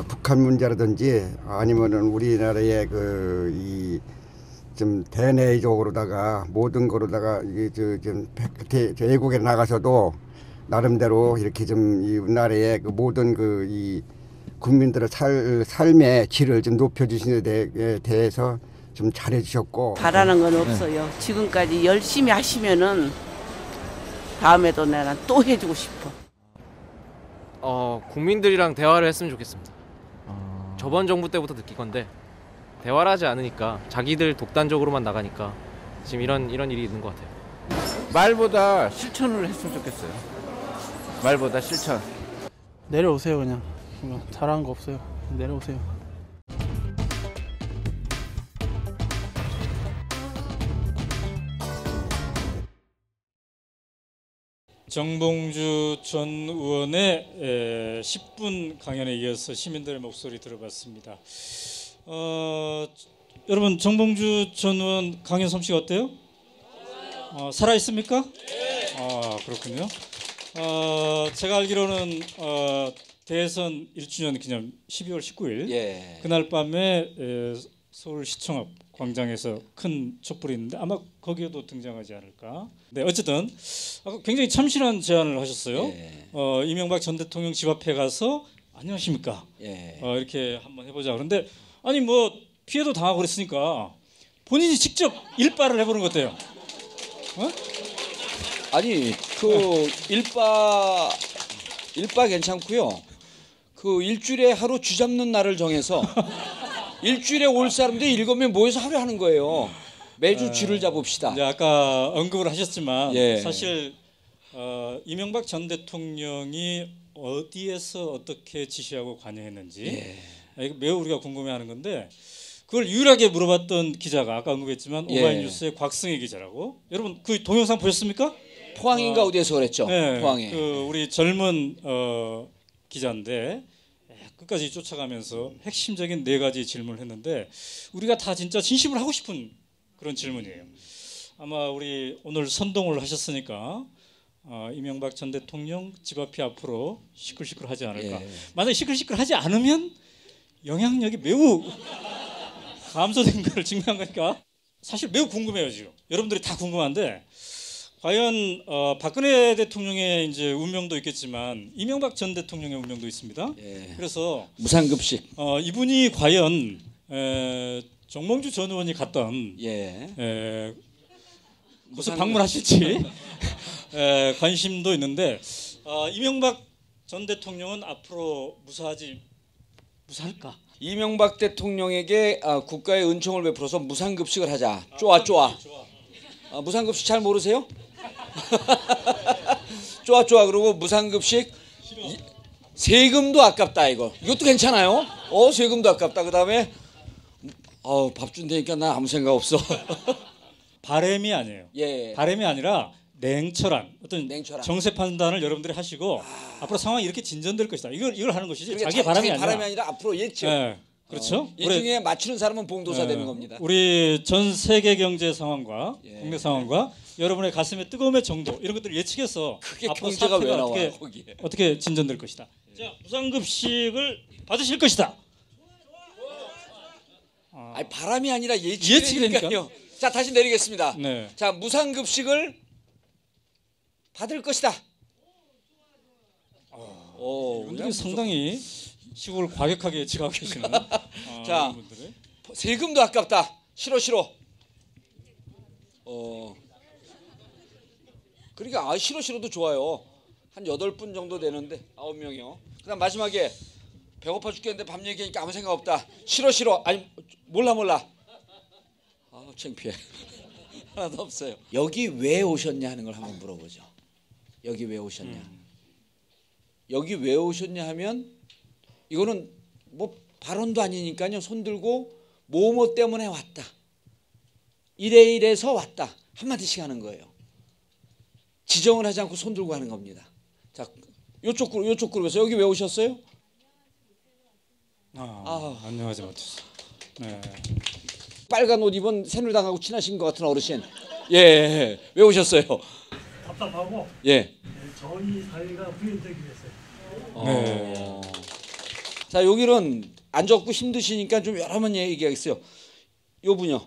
북한 문제라든지 아니면은 우리나라의 좀 대내적으로다가 모든 거로다가 이게 좀 외국에 나가서도 나름대로 이렇게 좀 이 우리나라의 모든 이 국민들의 삶의 질을 좀 높여주시는 데 대해서 좀 잘해주셨고 바라는 건 없어요. 지금까지 열심히 하시면은 다음에도 내가 또 해주고 싶어. 국민들이랑 대화를 했으면 좋겠습니다. 저번 정부 때부터 느낀 건데 대화를 하지 않으니까 자기들 독단적으로만 나가니까 지금 이런 일이 있는 것 같아요. 말보다 실천을 했으면 좋겠어요. 말보다 실천. 내려오세요. 그냥 잘하는 거 없어요. 내려오세요. 정봉주 전 의원의 10분 강연에 이어서 시민들의 목소리 들어봤습니다. 여러분 정봉주 전 의원 강연 솜씨가 어때요? 살아 있습니까? 그렇군요. 제가 알기로는 대선 1주년 기념 12월 19일 그날 밤에 서울시청 앞 광장에서 큰 촛불이 있는데 아마 거기에도 등장하지 않을까. 네, 어쨌든 굉장히 참신한 제안을 하셨어요. 이명박 전 대통령 집 앞에 가서 안녕하십니까 이렇게 한번 해보자. 그런데 아니 뭐 피해도 당하고 그랬으니까 본인이 직접 일바를 해보는 것 어때요? 아니 일바 괜찮고요. 일주일에 하루 쥐 잡는 날을 정해서 일주일에 올 사람들 7명 모여서 하루 하는 거예요. 매주 쥐를 잡읍시다. 이제 아까 언급을 하셨지만 사실 이명박 전 대통령이 어디에서 어떻게 지시하고 관여했는지 이거 매우 우리가 궁금해하는 건데 그걸 유일하게 물어봤던 기자가 아까 언급했지만 오마이뉴스의 곽승희 기자라고. 여러분 그 동영상 보셨습니까? 포항인가 어디에서 그랬죠? 포항에. 우리 젊은 기자인데 끝까지 쫓아가면서 핵심적인 4가지 질문을 했는데 우리가 다 진짜 진심으로 하고 싶은 그런 질문이에요. 아마 우리 오늘 선동을 하셨으니까 이명박 전 대통령 집 앞이 앞으로 시끌시끌하지 않을까. 만약에 시끌시끌하지 않으면 영향력이 매우 감소된 걸 증명한 거니까 사실 매우 궁금해요. 지금 여러분들이 다 궁금한데 과연 박근혜 대통령의 이제 운명도 있겠지만 이명박 전 대통령의 운명도 있습니다. 그래서 무상급식 이분이 과연 정봉주 전 의원이 갔던 곳에 방문하실지 관심도 있는데 이명박 전 대통령은 앞으로 무사할까? 이명박 대통령에게 국가의 은총을 베풀어서 무상급식을 하자. 좋아. 무상급식 잘 모르세요? 좋아. 그러고 무상급식 세금도 아깝다 이거. 이것도 괜찮아요. 세금도 아깝다. 그다음에 밥 준다니까 나 아무 생각 없어. 바램이 아니에요. 예. 바램이 아니라 냉철한 어떤 냉철한. 정세 판단을 여러분들이 하시고 앞으로 상황이 이렇게 진전될 것이다. 이걸 하는 것이지. 그러니까 자기의 바람이 자기 아니라. 바람이 앞으로 예측. 네. 그렇죠. 예중에 맞추는 사람은 봉도사 되는 겁니다. 우리 전 세계 경제 상황과 국내 상황과 여러분의 가슴의 뜨거움의 정도 이런 것들을 예측해서 그게 앞으로 경제가 왜 사태가 나와요, 거기에. 어떻게 진전될 것이다. 자, 무상급식을 받으실 것이다. 아니 바람이 아니라 예측이니까요. 예측이니까요. 자 다시 내리겠습니다. 네. 자 무상급식을 받을 것이다. 이분들이 상당히 시국을 과격하게 예측하고 계시는. 자 세금도 아깝다. 싫어. 그러니까 싫어도 좋아요. 한 8분 정도 되는데 9명이요. 그다음 마지막에 배고파 죽겠는데 밥 얘기하니까 아무 생각 없다. 싫어. 아니 몰라. 창피해. 하나도 없어요. 여기 왜 오셨냐 하는 걸 한번 물어보죠. 여기 왜 오셨냐. 여기 왜 오셨냐 하면 이거는 뭐 발언도 아니니까요. 손 들고 뭐뭐 때문에 왔다. 이래서 왔다. 한마디씩 하는 거예요. 지정을 하지 않고 손 들고 하는 겁니다. 자, 요쪽 그룹에서 여기 왜 오셨어요? 안녕하지 못했어. 네. 빨간 옷 입은 새누리당하고 친하신 것 같은 어르신. 예. 왜 오셨어요? 답답하고. 예. 저희 사회가 부연되기 위해서요. 네. 자, 여기는 앉았고 힘드시니까 좀 여러 번 얘기하겠어요. 요 분요.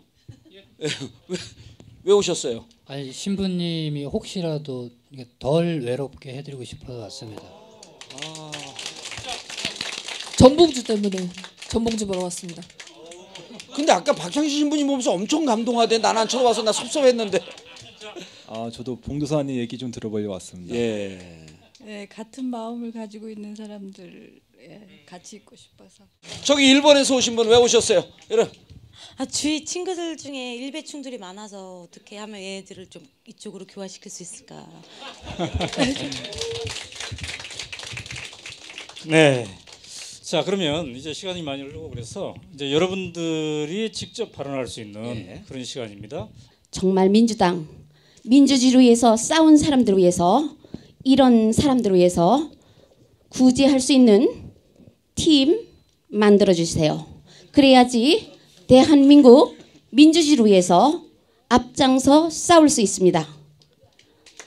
왜 오셨어요? 아니 신부님이 혹시라도 덜 외롭게 해드리고 싶어서 왔습니다. 전봉주 때문에 전봉주 보러 왔습니다. 근데 아까 박창신 신부님 보면서 엄청 감동하대. 난 안 쳐다봐서 나 섭섭했는데. 저도 봉도사님 얘기 좀 들어보려 왔습니다. 예. 네, 같은 마음을 가지고 있는 사람들 같이 있고 싶어서. 저기 일본에서 오신 분 왜 오셨어요? 여러분. 주위 친구들 중에 일배충들이 많아서 어떻게 하면 얘들을 좀 이쪽으로 교화시킬 수 있을까? 네. 자, 그러면 이제 시간이 많이 흐르고 그래서 이제 여러분들이 직접 발언할 수 있는 그런 시간입니다. 정말 민주당, 민주주의를 위해서 싸운 사람들을 위해서 이런 사람들을 위해서 구제할 수 있는 팀 만들어 주세요. 그래야지 대한민국 민주주의를 위해서 앞장서 싸울 수 있습니다.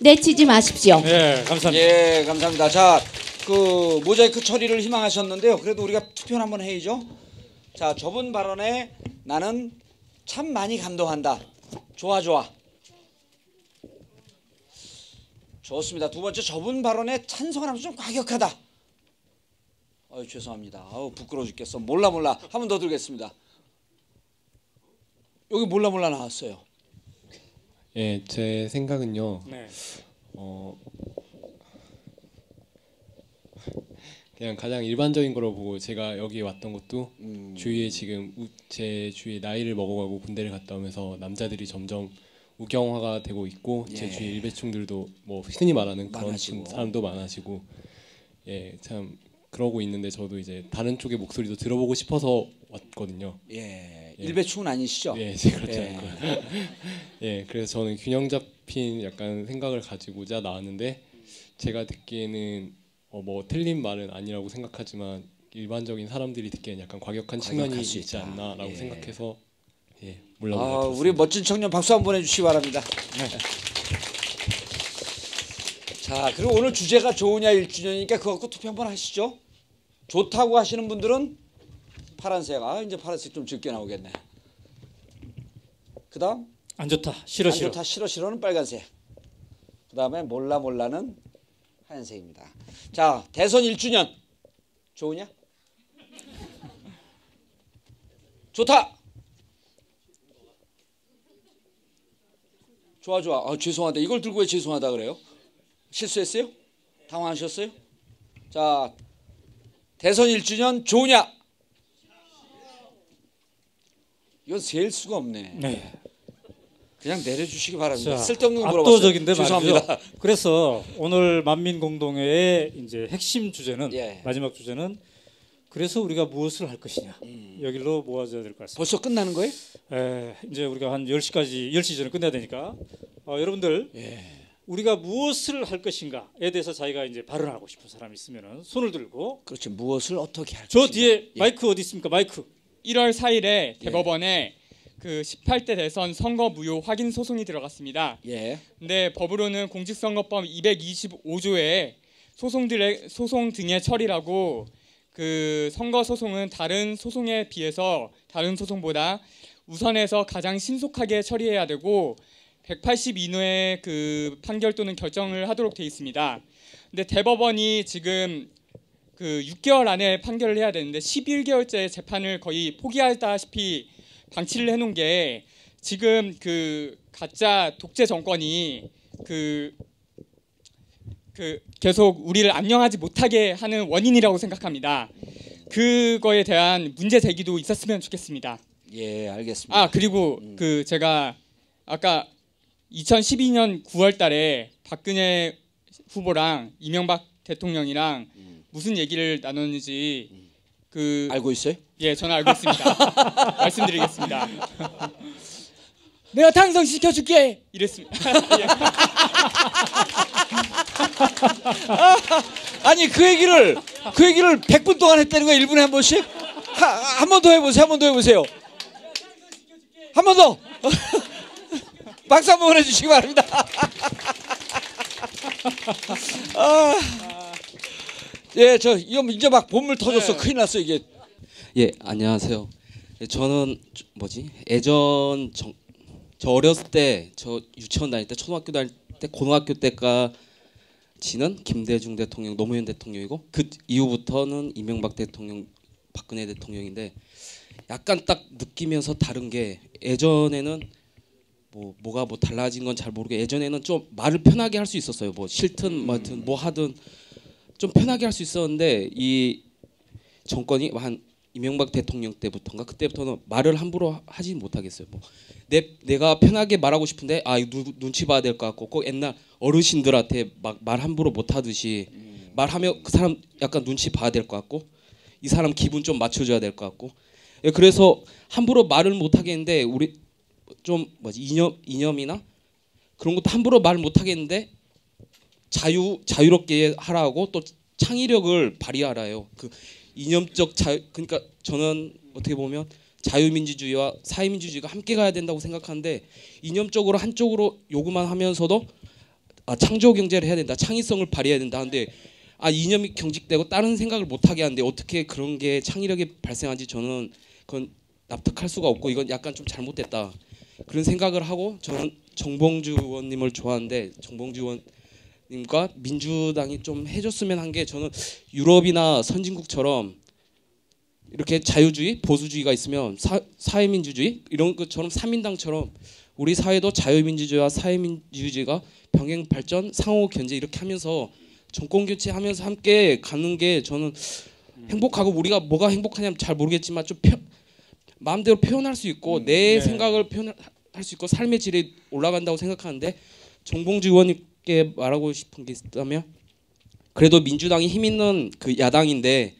내치지 마십시오. 네, 감사합니다. 예, 감사합니다. 자, 그 모자이크 처리를 희망하셨는데요. 그래도 우리가 투표를 한번 해야죠. 자, 저분 발언에 나는 참 많이 감동한다. 좋아. 좋습니다. 두 번째, 저분 발언에 찬성을 하면서 좀 과격하다. 죄송합니다. 부끄러워 죽겠어. 몰라. 한 번 더 들겠습니다. 여기 몰라 나왔어요. 예, 제 생각은요. 네. 그냥 가장 일반적인 거로 보고 제가 여기 왔던 것도 주위에 지금 제 주위에 나이를 먹어가고 군대를 갔다 오면서 남자들이 점점 우경화가 되고 있고 제 주위 일배충들도 뭐 흔히 말하는 그런 사람도 많아지고 참 그러고 있는데 저도 이제 다른 쪽의 목소리도 들어보고 싶어서 왔거든요. 일배충은 아니시죠? 예, 그렇지 않고요. 그래서 저는 균형 잡힌 약간 생각을 가지고자 나왔는데 제가 듣기에는 뭐 틀린 말은 아니라고 생각하지만 일반적인 사람들이 듣기에는 약간 과격한 측면이 있지 않나라고 생각해서 몰라보겠습니다. 우리 멋진 청년 박수 한번 해주시기 바랍니다. 자, 그리고 오늘 주제가 좋으냐 1주년이니까 그거 갖고 투표 한번 하시죠. 좋다고 하시는 분들은 파란색. 이제 파란색 좀 적게 나오겠네. 그다음 안 좋다. 싫어. 안 좋다. 싫어는 빨간색. 그다음에 몰라는 하얀색입니다. 자, 대선 1주년 좋으냐? 좋다. 좋아. 죄송하다. 이걸 들고 왜 죄송하다 그래요? 실수했어요? 당황하셨어요? 자, 대선 1주년 좋으냐? 이건 셀 수가 없네. 네. 그냥 내려주시기 바랍니다. 자, 쓸데없는 거 물어봤어요. 압도적인데 죄송합니다. 말이죠. 그래서 오늘 만민공동회의 이제 핵심 주제는 예. 마지막 주제는 그래서 우리가 무엇을 할 것이냐 여기로 모아져야 될 것 같습니다. 벌써 끝나는 거예요? 이제 우리가 한 10시 전에 끝내야 되니까 여러분들 우리가 무엇을 할 것인가에 대해서 자기가 이제 발언하고 싶은 사람이 있으면은 손을 들고 그렇죠. 무엇을 어떻게 할 저 것인가. 뒤에 마이크 어디 있습니까? 마이크. 1월 4일에 대법원에 그 18대 대선 선거 무효 확인 소송이 들어갔습니다. 예. 근데 법으로는 공직선거법 225조에 소송 등의 처리라고 그 선거 소송은 다른 소송에 비해서 다른 소송보다 우선해서 가장 신속하게 처리해야 되고 180 이내의 그 판결 또는 결정을 하도록 돼 있습니다. 근데 대법원이 지금 그 6개월 안에 판결을 해야 되는데 11개월째 재판을 거의 포기하다시피 방치를 해놓은 게 지금 그 가짜 독재 정권이 그 계속 우리를 안녕하지 못하게 하는 원인이라고 생각합니다. 그거에 대한 문제 제기도 있었으면 좋겠습니다. 예, 알겠습니다. 그리고 그 제가 아까 2012년 9월달에 박근혜 후보랑 이명박 대통령이랑 무슨 얘기를 나눴는지 그 알고 있어요? 예, 저는 알고 있습니다. 말씀드리겠습니다. 내가 당선시켜줄게 이랬습니다. 아니 그 얘기를 100분 동안 했다는 거야? 1분에 한 번씩? 한 번 더 해보세요. 한 번 더 해보세요. 한 번 더. 박수 한번 보내주시기 바랍니다. 예, 이제 막 본물 터졌어. 큰일 났어 이게. 예, 안녕하세요. 저는 예전 저 어렸을 때 저 유치원 다닐 때 초등학교 다닐 때 고등학교 때까지는 김대중 대통령, 노무현 대통령이고 그 이후부터는 이명박 대통령, 박근혜 대통령인데 약간 딱 느끼면서 다른 게 예전에는 뭐가 달라진 건 잘 모르게 예전에는 좀 말을 편하게 할 수 있었어요. 뭐 싫든 뭐든 뭐 하든 좀 편하게 할 수 있었는데 이 정권이 한 이명박 대통령 때부터인가 그때부터는 말을 함부로 하지 못하겠어요. 내가 편하게 말하고 싶은데 눈치 봐야 될 것 같고 꼭 옛날 어르신들한테 막 말 함부로 못 하듯이 말하면 그 사람 약간 눈치 봐야 될 것 같고 이 사람 기분 좀 맞춰줘야 될 것 같고 그래서 함부로 말을 못 하겠는데 우리 좀 이념이나 그런 것도 함부로 말 못 하겠는데 자유롭게 하라고 또 창의력을 발휘하라요. 그 이념적 그러니까 저는 어떻게 보면 자유민주주의와 사회민주주의가 함께 가야 된다고 생각하는데 이념적으로 한쪽으로 요구만 하면서도 창조 경제를 해야 된다, 창의성을 발휘해야 된다 하는데 이념이 경직되고 다른 생각을 못하게 하는데 어떻게 그런 게 창의력이 발생하지 저는 그건 납득할 수가 없고 이건 약간 좀 잘못됐다 그런 생각을 하고 저는 정봉주 의원님을 좋아하는데 정봉주 의원님과 민주당이 좀 해줬으면 한 게 저는 유럽이나 선진국처럼 이렇게 자유주의, 보수주의가 있으면 사회민주주의 이런 것처럼 3인당처럼 우리 사회도 자유민주주의와 사회민주주의가 병행 발전, 상호 견제 이렇게 하면서 정권 교체하면서 함께 가는 게 저는 행복하고 우리가 뭐가 행복하냐면 잘 모르겠지만 좀 마음대로 표현할 수 있고 내 생각을 표현할 수 있고 삶의 질이 올라간다고 생각하는데 정봉주 의원님께 말하고 싶은 게 있다면 그래도 민주당이 힘 있는 그 야당인데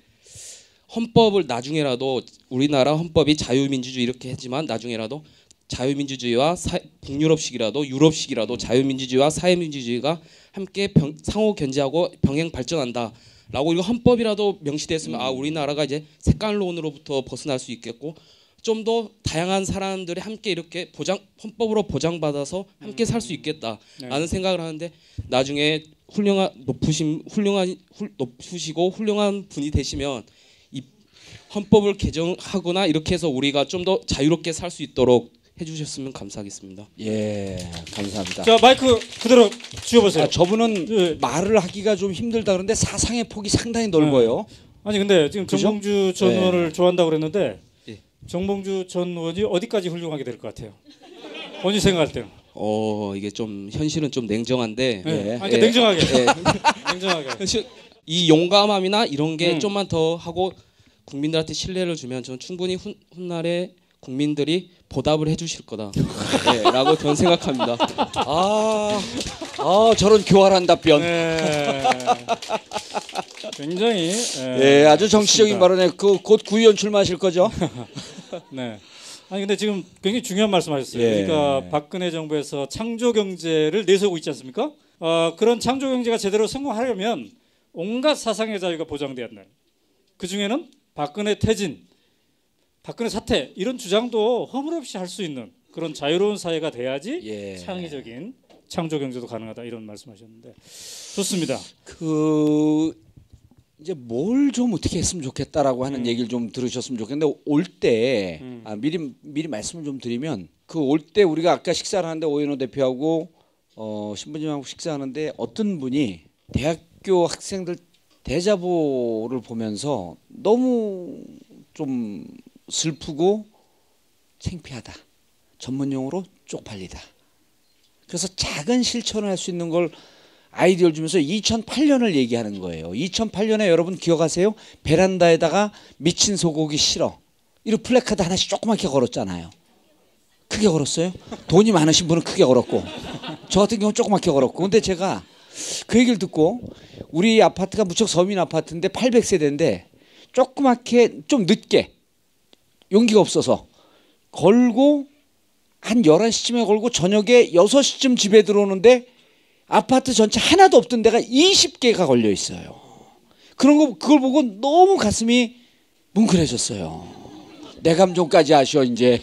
헌법을 나중에라도 우리나라 헌법이 자유민주주의 이렇게 했지만 나중에라도 자유민주주의와 북유럽식이라도 유럽식이라도 자유민주주의와 사회민주주의가 함께 상호 견제하고 병행 발전한다라고 이거 헌법이라도 명시됐으면 우리나라가 이제 색깔론으로부터 벗어날 수 있겠고 좀 더 다양한 사람들이 함께 이렇게 헌법으로 보장받아서 함께 살 수 있겠다라는 생각을 하는데 나중에 높으시고 훌륭한 분이 되시면 이 헌법을 개정하거나 이렇게 해서 우리가 좀 더 자유롭게 살 수 있도록 해주셨으면 감사하겠습니다. 예, 감사합니다. 자 마이크 그대로 쥐어보세요. 저분은 말을 하기가 좀 힘들다 그러는데 사상의 폭이 상당히 넓어요. 아니 근데 지금 그죠? 정봉주 전 의원을 좋아한다고 그랬는데 정봉주 전 의원이 어디까지 훌륭하게 될 것 같아요? 본인 생각할 때는? 이게 좀 현실은 좀 냉정한데. 냉정하게. 냉정하게. 이 용감함이나 이런 게 좀만 더 하고 국민들한테 신뢰를 주면 저는 충분히 훗날에 국민들이 보답을 해주실 거다라고 저는 생각합니다. 저런 교활한 답변. 굉장히 아주 정치적인 발언에 곧 구의원 출마하실 거죠? 네. 아니 근데 지금 굉장히 중요한 말씀하셨어요. 그러니까 박근혜 정부에서 창조 경제를 내세우고 있지 않습니까? 그런 창조 경제가 제대로 성공하려면 온갖 사상의 자유가 보장돼야 한다. 그 중에는 박근혜 퇴진, 박근혜 사퇴 이런 주장도 허물없이 할 수 있는 그런 자유로운 사회가 돼야지 창의적인 창조 경제도 가능하다 이런 말씀하셨는데 좋습니다. 이제 뭘 좀 어떻게 했으면 좋겠다라고 하는 얘기를 좀 들으셨으면 좋겠는데 올 때 미리 말씀을 좀 드리면 그 올 때 우리가 아까 식사를 하는데 오연호 대표하고 신부님하고 식사하는데 어떤 분이 대학교 학생들 대자보를 보면서 너무 좀 슬프고 창피하다. 전문용어로 쪽팔리다. 그래서 작은 실천을 할 수 있는 걸 아이디어를 주면서 2008년을 얘기하는 거예요. 2008년에 여러분 기억하세요? 베란다에다가 미친 소고기 싫어. 이런 플래카드 하나씩 조그맣게 걸었잖아요. 크게 걸었어요? 돈이 많으신 분은 크게 걸었고 저 같은 경우는 조그맣게 걸었고 근데 제가 그 얘기를 듣고 우리 아파트가 무척 서민 아파트인데 800세대인데 조그맣게 좀 늦게 용기가 없어서 걸고 한 11시쯤에 걸고 저녁에 6시쯤 집에 들어오는데 아파트 전체 하나도 없던 데가 20개가 걸려 있어요. 그걸 보고 너무 가슴이 뭉클해졌어요. 내 감정까지 아쉬워 이제.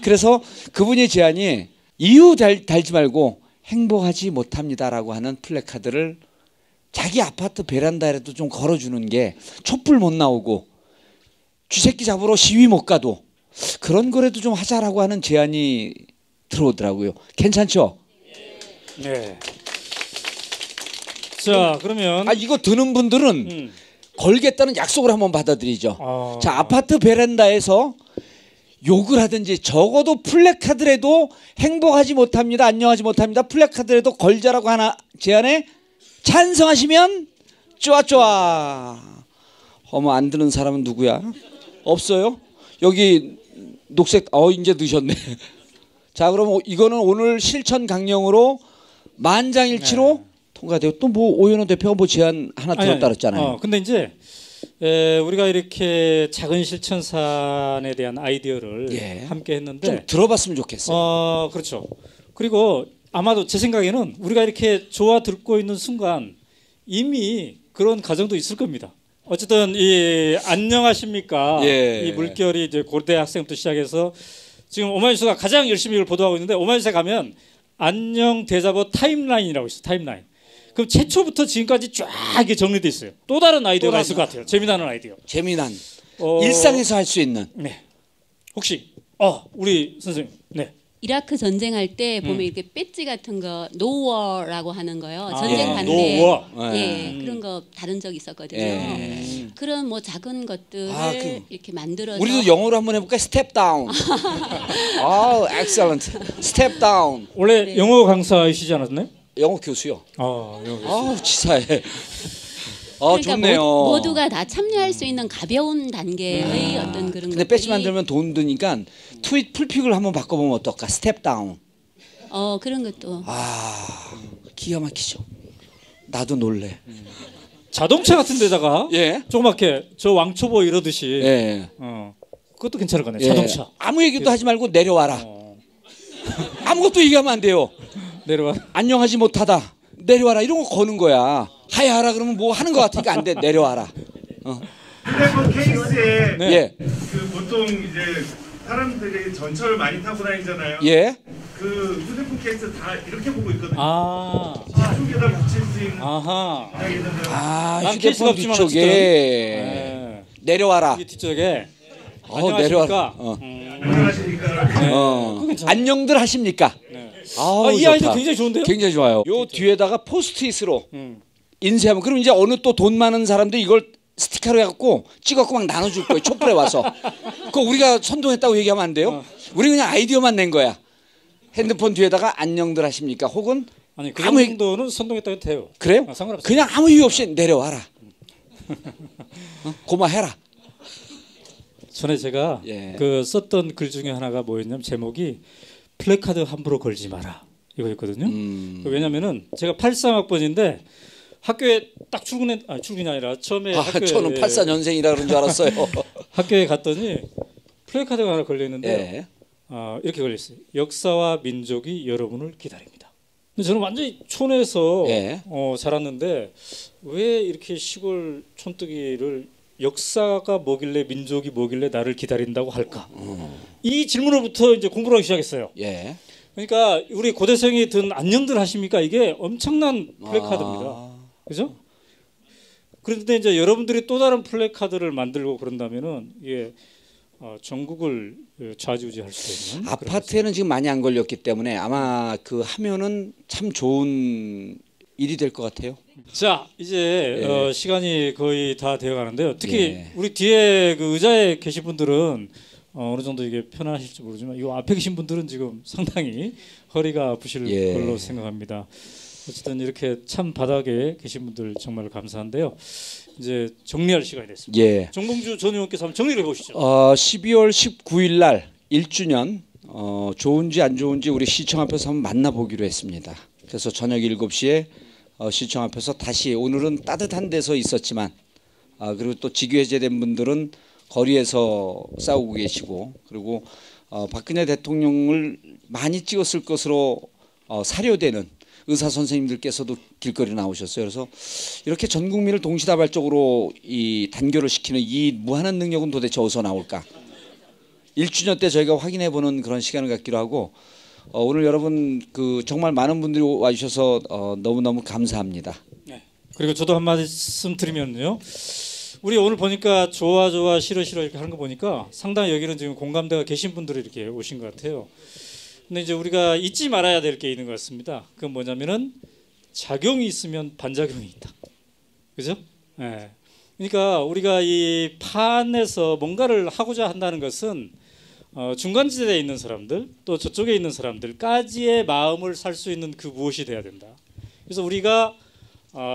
그래서 그분의 제안이 이유 달지 말고 행복하지 못합니다라고 하는 플래카드를 자기 아파트 베란다에라도 좀 걸어주는 게 촛불 못 나오고 쥐새끼 잡으러 시위 못 가도 그런 거라도 좀 하자라고 하는 제안이 들어오더라고요. 괜찮죠? 네. 자 그러면 이거 드는 분들은 걸겠다는 약속을 한번 받아들이죠. 자 아파트 베란다에서 욕을 하든지 적어도 플래카드라도 행복하지 못합니다. 안녕하지 못합니다. 플래카드라도 걸자라고 하나 제안에 찬성하시면 좋아. 어머 안 드는 사람은 누구야? 없어요? 여기 녹색 이제 드셨네. 자 그럼 이거는 오늘 실천 강령으로 만장일치로 통과되고 또 뭐 오연호 대표가 뭐 제안 하나 들었다 그랬잖아요. 근데 이제 우리가 이렇게 작은 실천산에 대한 아이디어를 함께 했는데 좀 들어봤으면 좋겠어요. 그렇죠. 그리고 아마도 제 생각에는 우리가 이렇게 좋아 듣고 있는 순간 이미 그런 가정도 있을 겁니다. 어쨌든 이 안녕하십니까 이 물결이 이제 고대 학생부터 시작해서 지금 오마이뉴스가 가장 열심히 이걸 보도하고 있는데 오마이뉴스에 가면 안녕 대자보 타임라인이라고 있어요. 타임라인. 그럼 최초부터 지금까지 쫙 이렇게 정리돼 있어요. 또 다른 아이디어가 있을 것 같아요. 재미나는 아이디어. 일상에서 할 수 있는. 네. 혹시 우리 선생님. 네. 이라크 전쟁할 때 보면 이렇게 배지 같은 거 노워라고 하는 거요. 전쟁 반대. 그런 거 다룬 적 있었거든요. 그런 뭐 작은 것들을 이렇게 만들어서 우리도 영어로 한번 해볼까요? 스텝 다운. 엑셀런트. 스텝 다운. 원래 영어 강사이시지 않았나요? 영어 교수요. 영어 교수. 치사해. 그러니까 좋네요. 모두가 다 참여할 수 있는 가벼운 단계의 어떤 그런 근데 배지 만들면 돈 드니까 트윗 풀픽을 한번 바꿔보면 어떨까? 스텝 다운. 그런 것도. 기가 막히죠. 나도 놀래. 자동차 같은 데다가 조그맣게 저 왕초보 이러듯이 그것도 괜찮을 거네. 자동차. 아무 얘기도 하지 말고 내려와라. 아무것도 얘기하면 안 돼요. 내려와. 안녕하지 못하다. 내려와라. 이런 거 거는 거야. 하야하라 그러면 뭐 하는 거 같으니까 안 돼. 내려와라. 휴대폰 케이스에 그 보통 이제 사람들이 전철을 많이 타고 다니잖아요. 그 휴대폰 케이스 다 이렇게 보고 있거든요. 뒤쪽에다 붙일 수 있는. 휴대폰 뒤쪽에 내려와라. 뒤쪽에. 내려와라. 안녕들 하십니까? 이 아이디어 굉장히 좋은데요? 굉장히 좋아요. 요 뒤에다가 포스트잇으로 인쇄하면 그럼 이제 어느 또 돈 많은 사람들이 이걸 스티커로 해갖고 찍어갖고 막 나눠줄 거예요. 촛불에 와서. 그거 우리가 선동했다고 얘기하면 안 돼요? 우리 그냥 아이디어만 낸 거야. 핸드폰 뒤에다가 안녕들 하십니까? 혹은 그 정도는 선동했다고 해도 돼요. 그래요? 상관없어요. 그냥 아무 이유 없이 내려와라. 고마해라. 전에 제가 그 썼던 글 중에 하나가 뭐였냐면 제목이 플래카드 함부로 걸지 마라 이거였거든요. 왜냐면은 제가 83학번인데 학교에 딱 출근이 아니라 처음에 학교에 저는 84년생이라 그런 줄 알았어요. 학교에 갔더니 플래카드가 하나 걸려 있는데 이렇게 걸려 있어요. 역사와 민족이 여러분을 기다립니다. 근데 저는 완전히 촌에서 자랐는데 왜 이렇게 시골 촌뜨기를 역사가 뭐길래 민족이 뭐길래 나를 기다린다고 할까? 이 질문으로부터 이제 공부를 하기 시작했어요. 그러니까 우리 고대생이 든 안녕들 하십니까? 이게 엄청난 플래카드입니다. 그죠? 그런데 이제 여러분들이 또 다른 플래카드를 만들고 그런다면은 이게 전국을 좌지우지할 수 있는 아파트에는 지금 많이 안 걸렸기 때문에 아마 그 하면은 참 좋은 일이 될 것 같아요. 자 이제 시간이 거의 다 되어 가는데요. 특히 우리 뒤에 그 의자에 계신 분들은 어느 정도 이게 편하실지 모르지만 이 앞에 계신 분들은 지금 상당히 허리가 아프실 걸로 생각합니다. 어쨌든 이렇게 참 바닥에 계신 분들 정말 감사한데요. 이제 정리할 시간이 됐습니다. 정봉주 전 의원께서 한번 정리를 해보시죠. 12월 19일 날 1주년 좋은지 안 좋은지 우리 시청 앞에서 한번 만나보기로 했습니다. 그래서 저녁 7시에 시청 앞에서 다시 오늘은 따뜻한 데서 있었지만 그리고 또 직위 해제된 분들은 거리에서 싸우고 계시고 그리고 박근혜 대통령을 많이 찍었을 것으로 사료되는 의사 선생님들께서도 길거리 나오셨어요. 그래서 이렇게 전 국민을 동시다발적으로 이 단결을 시키는 이 무한한 능력은 도대체 어디서 나올까? 1주년 때 저희가 확인해 보는 그런 시간을 갖기로 하고 오늘 여러분 그 정말 많은 분들이 와주셔서 너무너무 감사합니다. 그리고 저도 한 말씀 드리면요. 우리 오늘 보니까 좋아 싫어 이렇게 하는 거 보니까 상당히 여기는 지금 공감대가 계신 분들이 이렇게 오신 것 같아요. 근데 이제 우리가 잊지 말아야 될 게 있는 것 같습니다. 그건 뭐냐면은 작용이 있으면 반작용이 있다. 그죠? 그러니까 우리가 이 판에서 뭔가를 하고자 한다는 것은 중간지대에 있는 사람들 또 저쪽에 있는 사람들까지의 마음을 살 수 있는 그 무엇이 돼야 된다. 그래서 우리가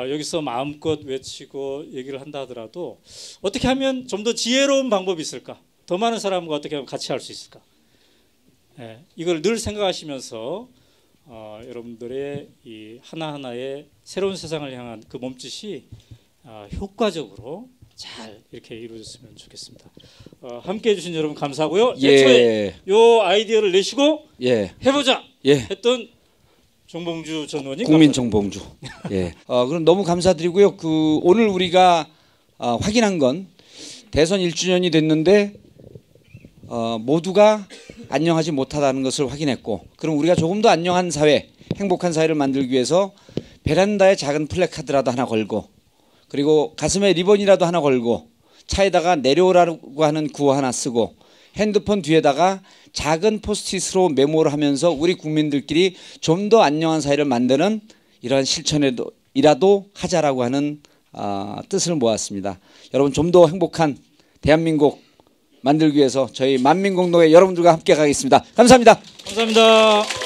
여기서 마음껏 외치고 얘기를 한다 하더라도 어떻게 하면 좀 더 지혜로운 방법이 있을까? 더 많은 사람과 어떻게 하면 같이 할 수 있을까? 이걸 늘 생각하시면서 여러분들의 이 하나하나의 새로운 세상을 향한 그 몸짓이 효과적으로 잘 이렇게 이루어졌으면 좋겠습니다. 함께해 주신 여러분 감사하고요. 애초에 요 아이디어를 내시고 해보자 했던 정봉주 전 의원님 국민 정봉주. 그럼 너무 감사드리고요. 그 오늘 우리가 확인한 건 대선 1주년이 됐는데 모두가 안녕하지 못하다는 것을 확인했고 그럼 우리가 조금 더 안녕한 사회, 행복한 사회를 만들기 위해서 베란다에 작은 플래카드라도 하나 걸고 그리고 가슴에 리본이라도 하나 걸고 차에다가 내려오라고 하는 구호 하나 쓰고 핸드폰 뒤에다가 작은 포스트잇으로 메모를 하면서 우리 국민들끼리 좀 더 안녕한 사회를 만드는 이러한 실천이라도 하자라고 하는 뜻을 모았습니다. 여러분 좀 더 행복한 대한민국 만들기 위해서 저희 만민공동의 여러분들과 함께 가겠습니다. 감사합니다. 감사합니다.